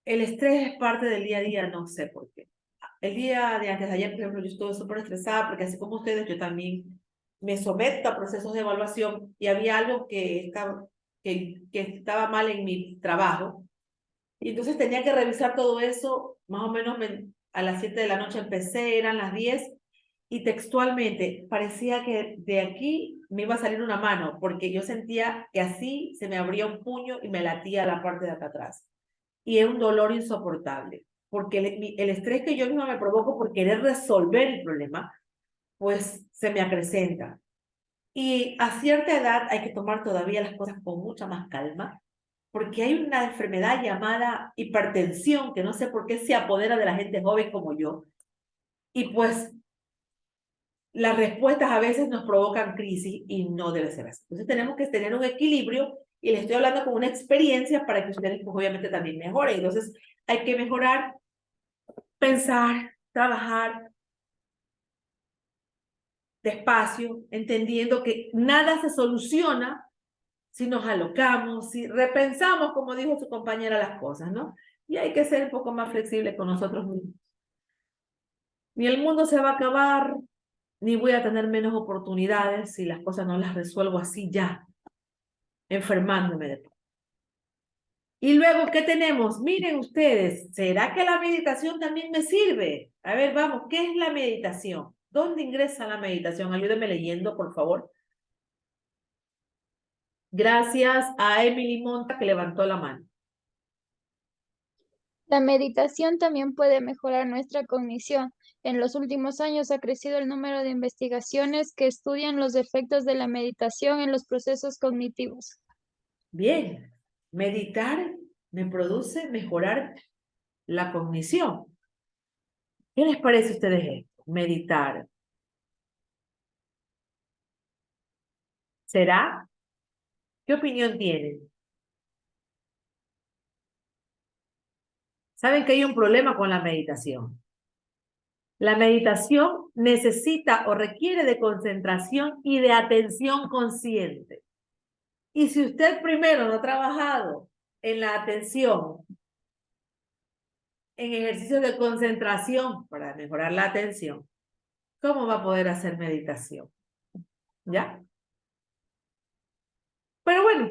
El estrés es parte del día a día, no sé por qué. El día de antes de ayer, por ejemplo, yo estuve súper estresada porque así como ustedes, yo también me someto a procesos de evaluación y había algo que estaba mal en mi trabajo. Y entonces tenía que revisar todo eso, más o menos a las 7 de la noche empecé, eran las 10, y textualmente parecía que de aquí me iba a salir una mano, porque yo sentía que así se me abría un puño y me latía la parte de acá atrás. Y es un dolor insoportable, porque el estrés que yo misma me provoco por querer resolver el problema, pues se me acrecenta. Y a cierta edad hay que tomar todavía las cosas con mucha más calma, porque hay una enfermedad llamada hipertensión, que no sé por qué se apodera de la gente joven como yo. Y pues las respuestas a veces nos provocan crisis y no debe ser así. Entonces tenemos que tener un equilibrio y les estoy hablando con una experiencia para que ustedes pues obviamente también mejoren. Entonces hay que mejorar, pensar, trabajar despacio, entendiendo que nada se soluciona si nos alocamos, si repensamos, como dijo su compañera, las cosas, ¿no? Y hay que ser un poco más flexible con nosotros mismos. Ni el mundo se va a acabar, ni voy a tener menos oportunidades si las cosas no las resuelvo así ya, enfermándome de todo. Y luego, ¿qué tenemos? Miren ustedes, ¿será que la meditación también me sirve? A ver, vamos, ¿qué es la meditación? ¿Dónde ingresa la meditación? Ayúdenme leyendo, por favor. Gracias a Emily Monta que levantó la mano. La meditación también puede mejorar nuestra cognición. En los últimos años ha crecido el número de investigaciones que estudian los efectos de la meditación en los procesos cognitivos. Bien, meditar me produce mejorar la cognición. ¿Qué les parece a ustedes esto? Meditar. ¿Será? ¿Qué opinión tienen? Saben que hay un problema con la meditación. La meditación necesita o requiere de concentración y de atención consciente. Y si usted primero no ha trabajado en la atención, en ejercicios de concentración para mejorar la atención, ¿cómo va a poder hacer meditación? ¿Ya? Pero bueno,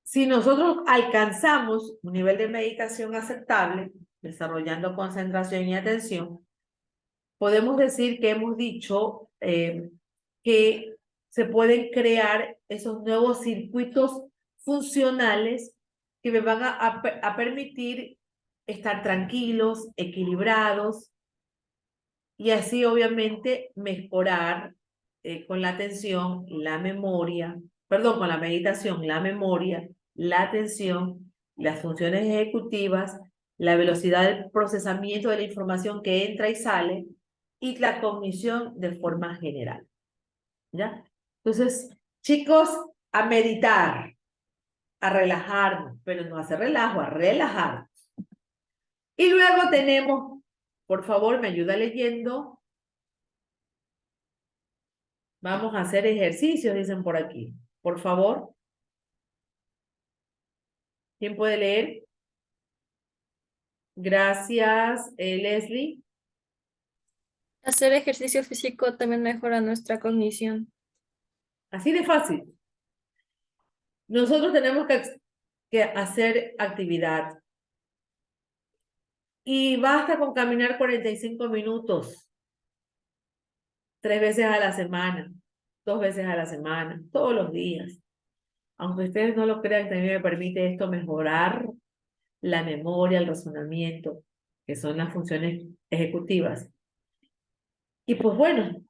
si nosotros alcanzamos un nivel de meditación aceptable, desarrollando concentración y atención, podemos decir que hemos dicho que se pueden crear esos nuevos circuitos funcionales que me van a permitir estar tranquilos, equilibrados y así obviamente mejorar con la atención, la memoria, perdón, con la meditación, la memoria, la atención, las funciones ejecutivas, la velocidad del procesamiento de la información que entra y sale y la cognición de forma general. ¿Ya? Entonces, chicos, a meditar, a relajarnos, pero no a hacer relajo, a relajar. Y luego tenemos, por favor, me ayuda leyendo. Vamos a hacer ejercicios, dicen por aquí. Por favor. ¿Quién puede leer? Gracias, Leslie. Hacer ejercicio físico también mejora nuestra cognición. Así de fácil. Nosotros tenemos que hacer actividad. Y basta con caminar 45 minutos, 3 veces a la semana, 2 veces a la semana, todos los días. Aunque ustedes no lo crean, también me permite esto mejorar la memoria, el razonamiento, que son las funciones ejecutivas. Y pues bueno,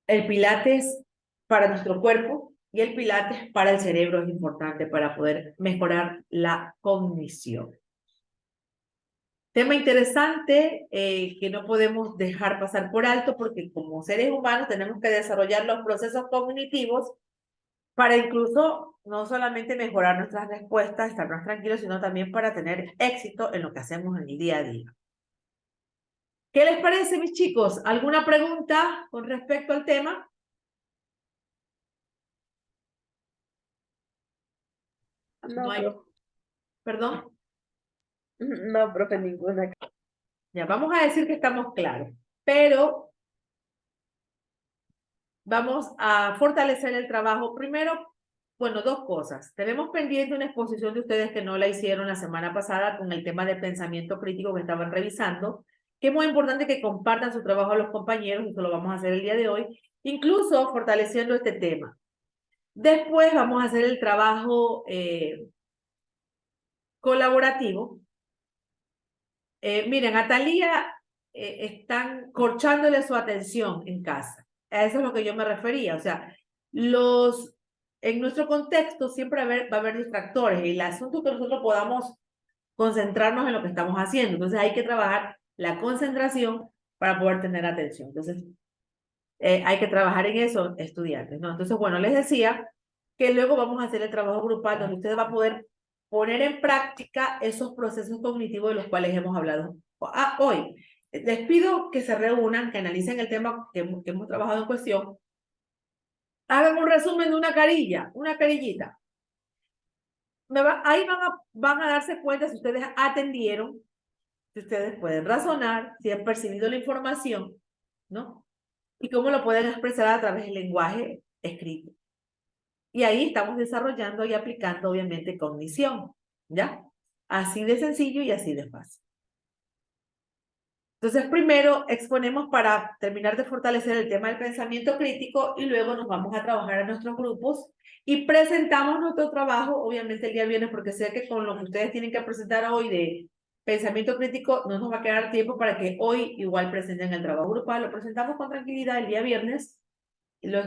el pilates para nuestro cuerpo y el pilates para el cerebro es importante para poder mejorar la cognición. Tema interesante que no podemos dejar pasar por alto porque como seres humanos tenemos que desarrollar los procesos cognitivos para incluso no solamente mejorar nuestras respuestas, estar más tranquilos, sino también para tener éxito en lo que hacemos en el día a día. ¿Qué les parece, mis chicos? ¿Alguna pregunta con respecto al tema? No, hay. profe. ¿Perdón? No, profe, ninguna. Ya, vamos a decir que estamos claros, pero vamos a fortalecer el trabajo. Primero, bueno, 2 cosas. Tenemos pendiente una exposición de ustedes que no la hicieron la semana pasada con el tema de pensamiento crítico que estaban revisando, que es muy importante que compartan su trabajo a los compañeros, esto lo vamos a hacer el día de hoy, incluso fortaleciendo este tema. Después vamos a hacer el trabajo colaborativo. Miren, a Thalía están corchándole su atención en casa. A eso es lo que yo me refería. O sea, en nuestro contexto siempre va a haber distractores y el asunto es que nosotros podamos concentrarnos en lo que estamos haciendo. Entonces hay que trabajar la concentración para poder tener atención. Entonces hay que trabajar en eso, estudiantes, ¿no? Entonces, bueno, les decía que luego vamos a hacer el trabajo grupal donde ustedes van a poder poner en práctica esos procesos cognitivos de los cuales hemos hablado hoy. Les pido que se reúnan, que analicen el tema que hemos trabajado en cuestión. Hagan un resumen de una carillita. Ahí van a darse cuenta si ustedes atendieron, si ustedes pueden razonar, si han percibido la información, ¿no? Y cómo lo pueden expresar a través del lenguaje escrito. Y ahí estamos desarrollando y aplicando, obviamente, cognición, ¿ya? Así de sencillo y así de fácil. Entonces, primero exponemos para terminar de fortalecer el tema del pensamiento crítico y luego nos vamos a trabajar en nuestros grupos y presentamos nuestro trabajo, obviamente el día viernes, porque sé que con lo que ustedes tienen que presentar hoy de pensamiento crítico no nos va a quedar tiempo para que hoy igual presenten el trabajo grupal. Lo presentamos con tranquilidad el día viernes y lo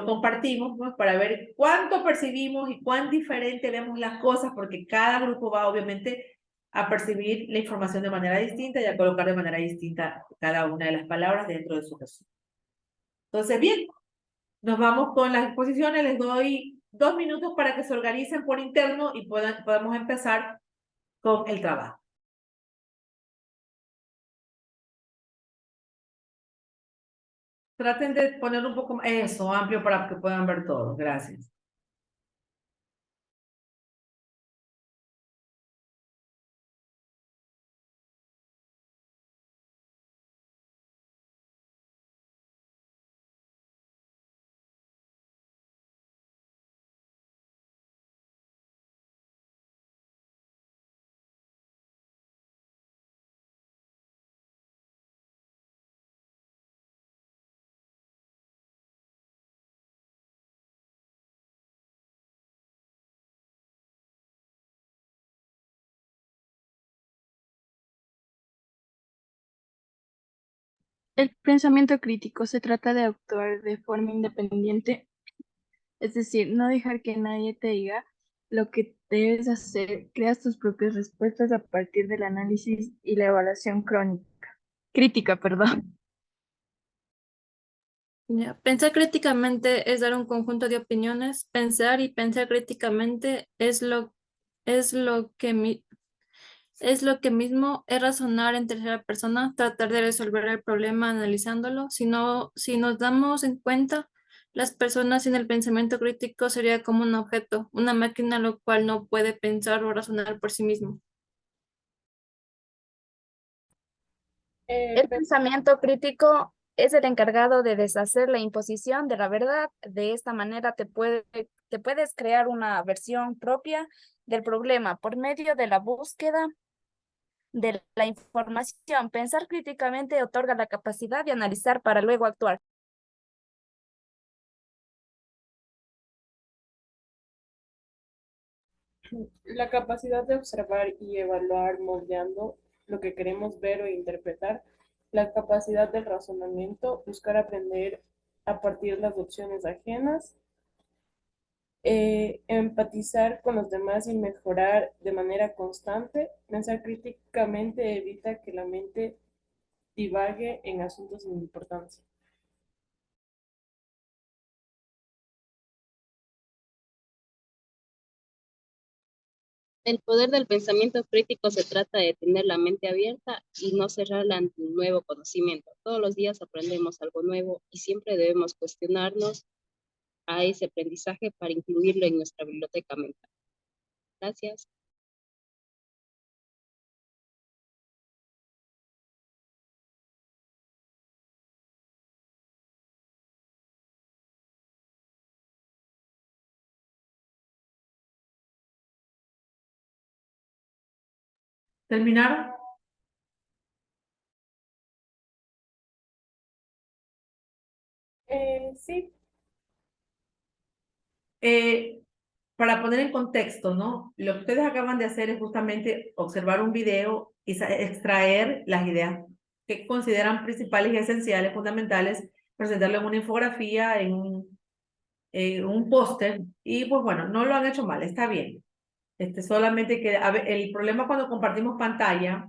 compartimos, ¿no? Para ver cuánto percibimos y cuán diferente vemos las cosas, porque cada grupo va obviamente a percibir la información de manera distinta y a colocar de manera distinta cada una de las palabras dentro de su resumen. Entonces, bien, nos vamos con las exposiciones. Les doy 2 minutos para que se organicen por interno y podamos empezar con el trabajo. Traten de poner un poco eso amplio para que puedan ver todo. Gracias. El pensamiento crítico se trata de actuar de forma independiente, es decir, no dejar que nadie te diga lo que debes hacer, creas tus propias respuestas a partir del análisis y la evaluación crítica, perdón. Ya, pensar críticamente es dar un conjunto de opiniones. Pensar y pensar críticamente es es lo que mismo es razonar en tercera persona, tratar de resolver el problema analizándolo. Si nos damos en cuenta, las personas sin el pensamiento crítico sería como un objeto, una máquina lo cual no puede pensar o razonar por sí mismo. El pensamiento crítico es el encargado de deshacer la imposición de la verdad. De esta manera te puedes crear una versión propia del problema por medio de la búsqueda de la información. Pensar críticamente otorga la capacidad de analizar para luego actuar. La capacidad de observar y evaluar moldeando lo que queremos ver o interpretar, la capacidad del razonamiento, buscar aprender a partir de las opciones ajenas, empatizar con los demás y mejorar de manera constante, pensar críticamente evita que la mente divague en asuntos sin importancia. El poder del pensamiento crítico se trata de tener la mente abierta y no cerrarla ante un nuevo conocimiento. Todos los días aprendemos algo nuevo y siempre debemos cuestionarnos a ese aprendizaje para incluirlo en nuestra biblioteca mental. Gracias. ¿Terminaron? Sí. Para poner en contexto, ¿no? Lo que ustedes acaban de hacer es justamente observar un video y extraer las ideas que consideran principales y esenciales, fundamentales, presentarlo en una infografía, en un póster, y pues bueno, no lo han hecho mal, está bien. Solamente que el problema cuando compartimos pantalla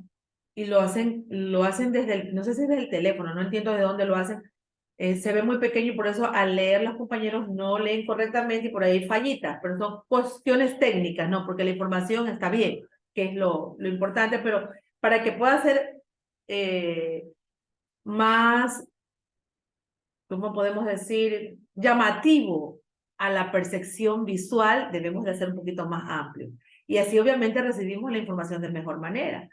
y lo hacen desde no sé si es desde el teléfono, no entiendo de dónde lo hacen, se ve muy pequeño y por eso al leer los compañeros no leen correctamente y por ahí hay fallitas, pero son cuestiones técnicas, ¿no? Porque la información está bien, que es lo importante, pero para que pueda ser más, ¿cómo podemos decir? Llamativo a la percepción visual, debemos de hacer un poquito más amplio. Y así obviamente recibimos la información de mejor manera.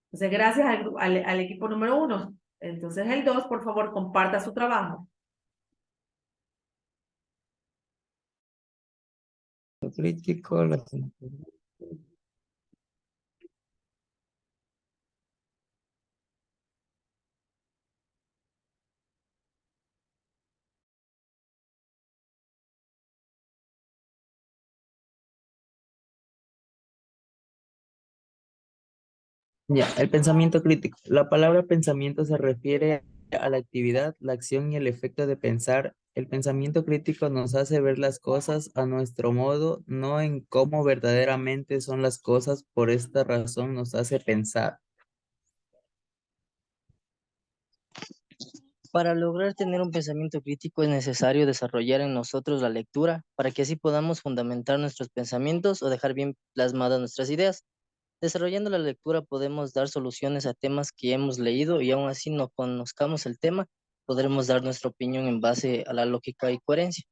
Entonces, gracias al equipo número 1. Entonces, el 2, por favor, comparta su trabajo. Crítico, Ya, el pensamiento crítico. La palabra pensamiento se refiere a la actividad, la acción y el efecto de pensar. El pensamiento crítico nos hace ver las cosas a nuestro modo, no en cómo verdaderamente son las cosas. Por esta razón nos hace pensar. Para lograr tener un pensamiento crítico es necesario desarrollar en nosotros la lectura para que así podamos fundamentar nuestros pensamientos o dejar bien plasmadas nuestras ideas. Desarrollando la lectura podemos dar soluciones a temas que hemos leído y aún así no conozcamos el tema, podremos dar nuestra opinión en base a la lógica y coherencia.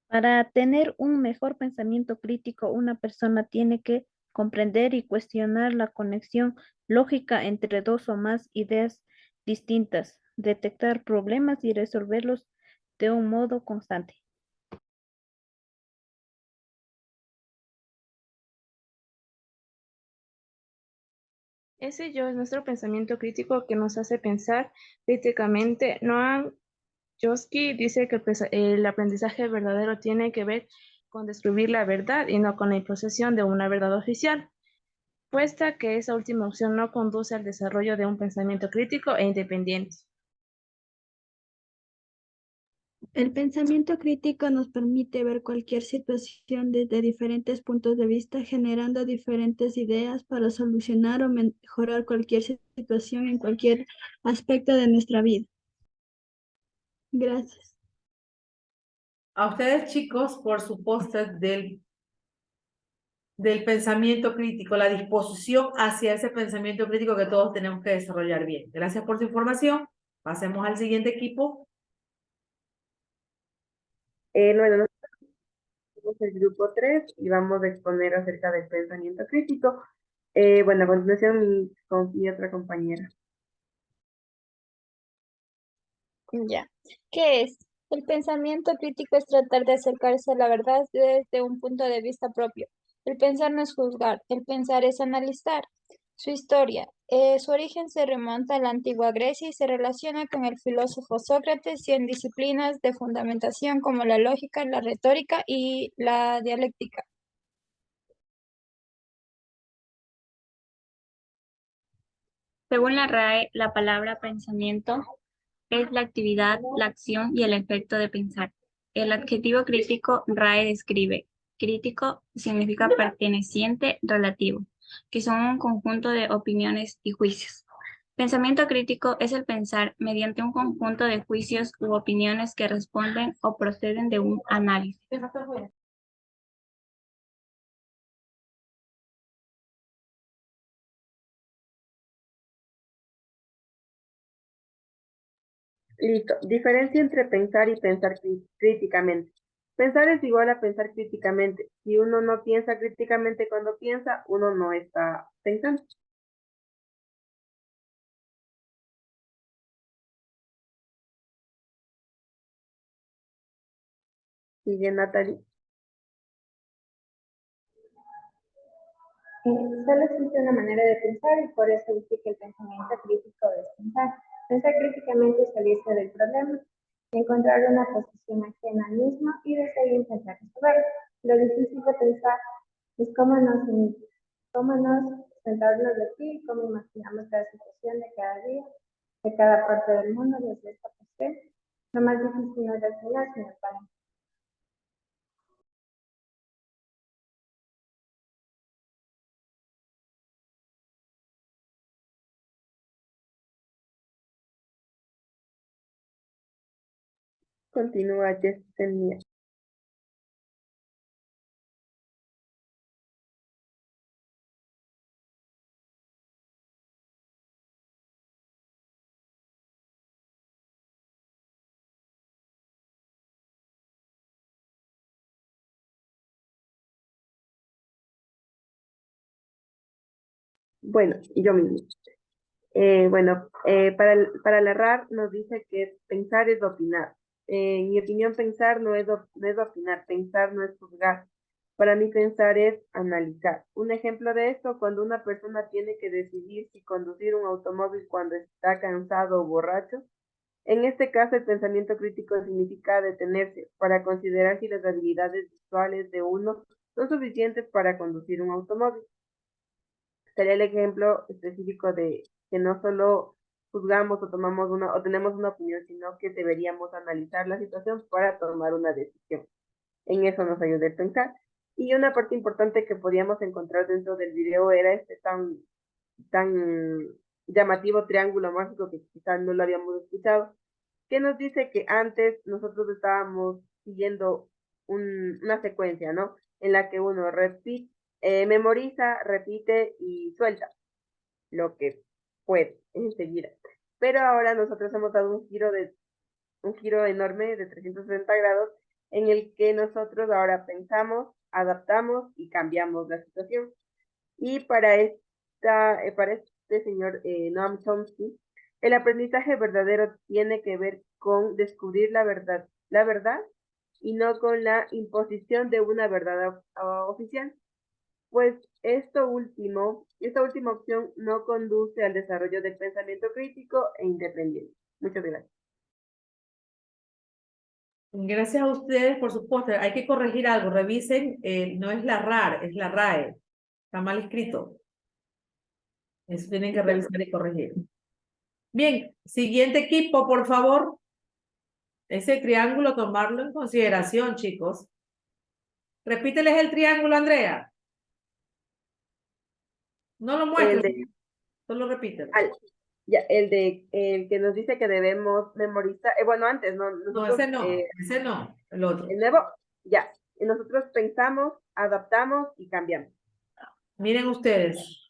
Para tener un mejor pensamiento crítico, una persona tiene que comprender y cuestionar la conexión lógica entre dos o más ideas distintas, detectar problemas y resolverlos de un modo constante. Ese yo es nuestro pensamiento crítico que nos hace pensar críticamente. Noam Chomsky dice que el aprendizaje verdadero tiene que ver con descubrir la verdad y no con la imposición de una verdad oficial. respuesta que esa última opción no conduce al desarrollo de un pensamiento crítico e independiente. El pensamiento crítico nos permite ver cualquier situación desde diferentes puntos de vista, generando diferentes ideas para solucionar o mejorar cualquier situación en cualquier aspecto de nuestra vida. Gracias. A ustedes, chicos, por su póster del pensamiento crítico, la disposición hacia ese pensamiento crítico que todos tenemos que desarrollar bien. Gracias por su información. Pasemos al siguiente equipo. Bueno, nosotros somos el grupo 3 y vamos a exponer acerca del pensamiento crítico. Bueno, a continuación mi otra compañera. Ya. ¿Qué es? El pensamiento crítico es tratar de acercarse a la verdad desde un punto de vista propio. El pensar no es juzgar, el pensar es analizar. Su historia. Su origen se remonta a la antigua Grecia y se relaciona con el filósofo Sócrates y en disciplinas de fundamentación como la lógica, la retórica y la dialéctica. Según la RAE, la palabra pensamiento es la actividad, la acción y el efecto de pensar. El adjetivo crítico, RAE describe. Crítico significa perteneciente, relativo, que son un conjunto de opiniones y juicios. Pensamiento crítico es el pensar mediante un conjunto de juicios u opiniones que responden o proceden de un análisis. Listo. Diferencia entre pensar y pensar críticamente. Pensar es igual a pensar críticamente. Si uno no piensa críticamente cuando piensa, uno no está pensando. Sigue Natalie. Solo existe una manera de pensar y por eso dice que el pensamiento crítico es pensar. Pensar críticamente es salirse del problema, encontrar una posición ajena al mismo y desde ahí intentar resolverlo. Lo difícil de pensar es cómo nos sentarnos de aquí y cómo imaginamos cada situación de cada día, de cada parte del mundo desde esta posición. Lo más difícil no es al final, sino el plan. Continúa Yesenia. Bueno, yo mismo. Para la RAR nos dice que pensar es opinar. En mi opinión, pensar no es opinar, pensar no es juzgar. Para mí, pensar es analizar. Un ejemplo de esto, cuando una persona tiene que decidir si conducir un automóvil cuando está cansado o borracho. En este caso, el pensamiento crítico significa detenerse para considerar si las habilidades visuales de uno son suficientes para conducir un automóvil. Sería el ejemplo específico de que no solo juzgamos o tenemos una opinión, sino que deberíamos analizar la situación para tomar una decisión. En eso nos ayuda el pensar. Y una parte importante que podíamos encontrar dentro del video era este tan llamativo triángulo mágico que quizás no lo habíamos escuchado, que nos dice que antes nosotros estábamos siguiendo una secuencia, ¿no? En la que uno memoriza, repite y suelta lo que puede enseguida. Pero ahora nosotros hemos dado un giro enorme de 360 grados en el que nosotros ahora pensamos, adaptamos y cambiamos la situación. Y para este señor Noam Chomsky, el aprendizaje verdadero tiene que ver con descubrir la verdad y no con la imposición de una verdad oficial. Pues esta última opción no conduce al desarrollo del pensamiento crítico e independiente. Muchas gracias. Gracias a ustedes por su póster. Hay que corregir algo. Revisen, no es la RAR, es la RAE. Está mal escrito. Eso tienen que revisar y corregir. Bien, siguiente equipo, por favor. Ese triángulo, tomarlo en consideración, chicos. Repíteles el triángulo, Andrea. No lo El muestres, de, solo repítelo. ya, el que nos dice que debemos memorizar, bueno, antes, ¿no? No, Nosotros, ese no, el otro. el nuevo, ya. Y nosotros pensamos, adaptamos y cambiamos. Miren ustedes,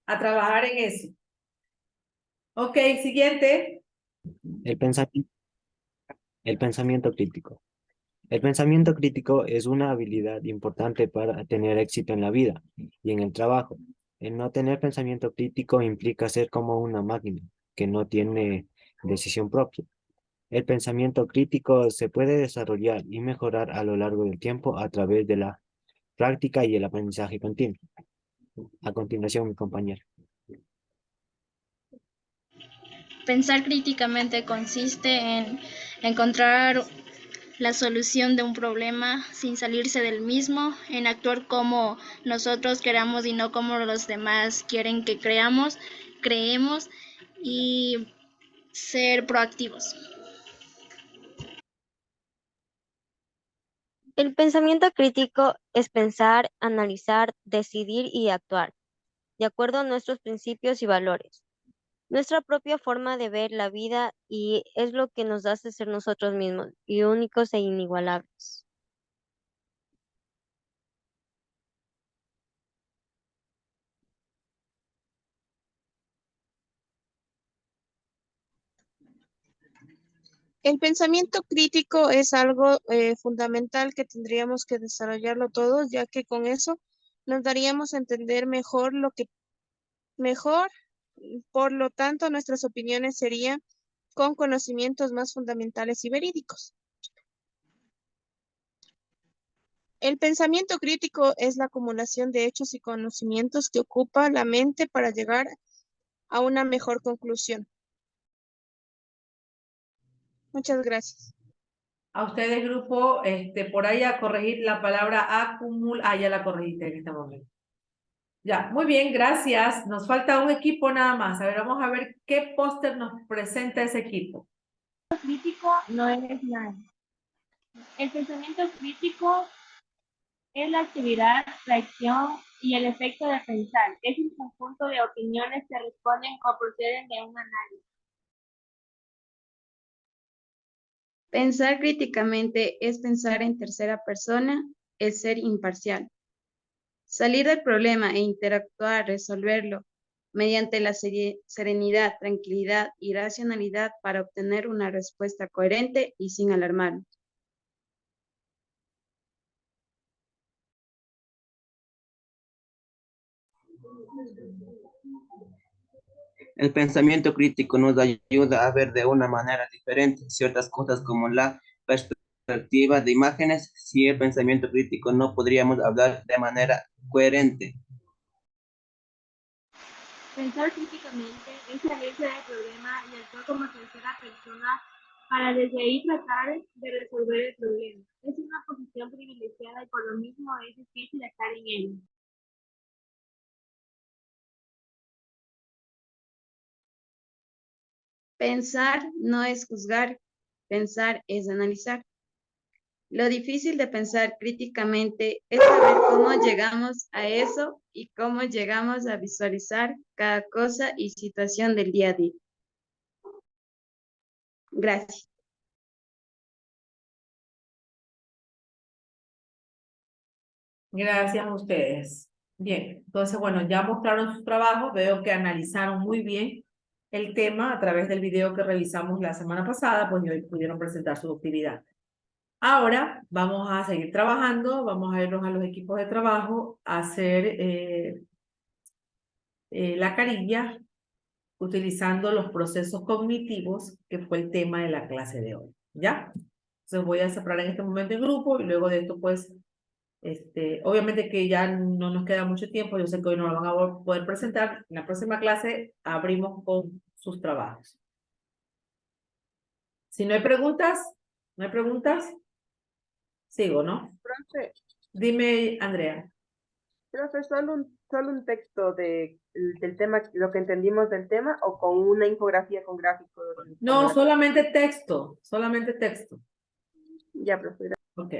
a trabajar en eso. Ok, siguiente. El pensamiento crítico. El pensamiento crítico es una habilidad importante para tener éxito en la vida y en el trabajo. El no tener pensamiento crítico implica ser como una máquina que no tiene decisión propia. El pensamiento crítico se puede desarrollar y mejorar a lo largo del tiempo a través de la práctica y el aprendizaje continuo. A continuación, mi compañero. Pensar críticamente consiste en encontrar la solución de un problema sin salirse del mismo, en actuar como nosotros queramos y no como los demás quieren que creemos y ser proactivos. El pensamiento crítico es pensar, analizar, decidir y actuar, de acuerdo a nuestros principios y valores. Nuestra propia forma de ver la vida y es lo que nos hace ser nosotros mismos y únicos e inigualables. El pensamiento crítico es algo fundamental que tendríamos que desarrollarlo todos, ya que con eso nos daríamos a entender mejor por lo tanto, nuestras opiniones serían con conocimientos más fundamentales y verídicos. El pensamiento crítico es la acumulación de hechos y conocimientos que ocupa la mente para llegar a una mejor conclusión. Muchas gracias. A ustedes, grupo, por ahí a corregir la palabra ya la corregiste en este momento. Ya, muy bien, gracias. Nos falta un equipo nada más. A ver, vamos a ver qué póster nos presenta ese equipo. Crítico no es nada. El pensamiento crítico es la actividad, la acción y el efecto de pensar. Es un conjunto de opiniones que responden o proceden de un análisis. Pensar críticamente es pensar en tercera persona, es ser imparcial. Salir del problema e interactuar, resolverlo, mediante la serenidad, tranquilidad y racionalidad para obtener una respuesta coherente y sin alarmarnos. El pensamiento crítico nos ayuda a ver de una manera diferente ciertas cosas como la perspectiva de imágenes. Sin el pensamiento crítico no podríamos hablar de manera coherente. Pensar críticamente es salirse del problema y actuar como tercera persona para desde ahí tratar de resolver el problema. Es una posición privilegiada y por lo mismo es difícil estar en ella. Pensar no es juzgar, pensar es analizar. Lo difícil de pensar críticamente es saber cómo llegamos a eso y cómo llegamos a visualizar cada cosa y situación del día a día. Gracias. Gracias a ustedes. Bien, entonces, bueno, ya mostraron su trabajo. Veo que analizaron muy bien el tema a través del video que revisamos la semana pasada, pues hoy pudieron presentar su actividad. Ahora vamos a seguir trabajando, vamos a irnos a los equipos de trabajo a hacer la carilla utilizando los procesos cognitivos, que fue el tema de la clase de hoy, ¿ya? Entonces voy a separar en este momento el grupo y luego de esto, pues, obviamente que ya no nos queda mucho tiempo, yo sé que hoy no lo van a poder presentar, en la próxima clase abrimos con sus trabajos. Si no hay preguntas, sigo, ¿no? Profe, Dime, Andrea. profe, solo solo un texto del tema, lo que entendimos del tema, o con una infografía con gráficos? No, solamente texto, solamente texto. Ya, profe. Ok.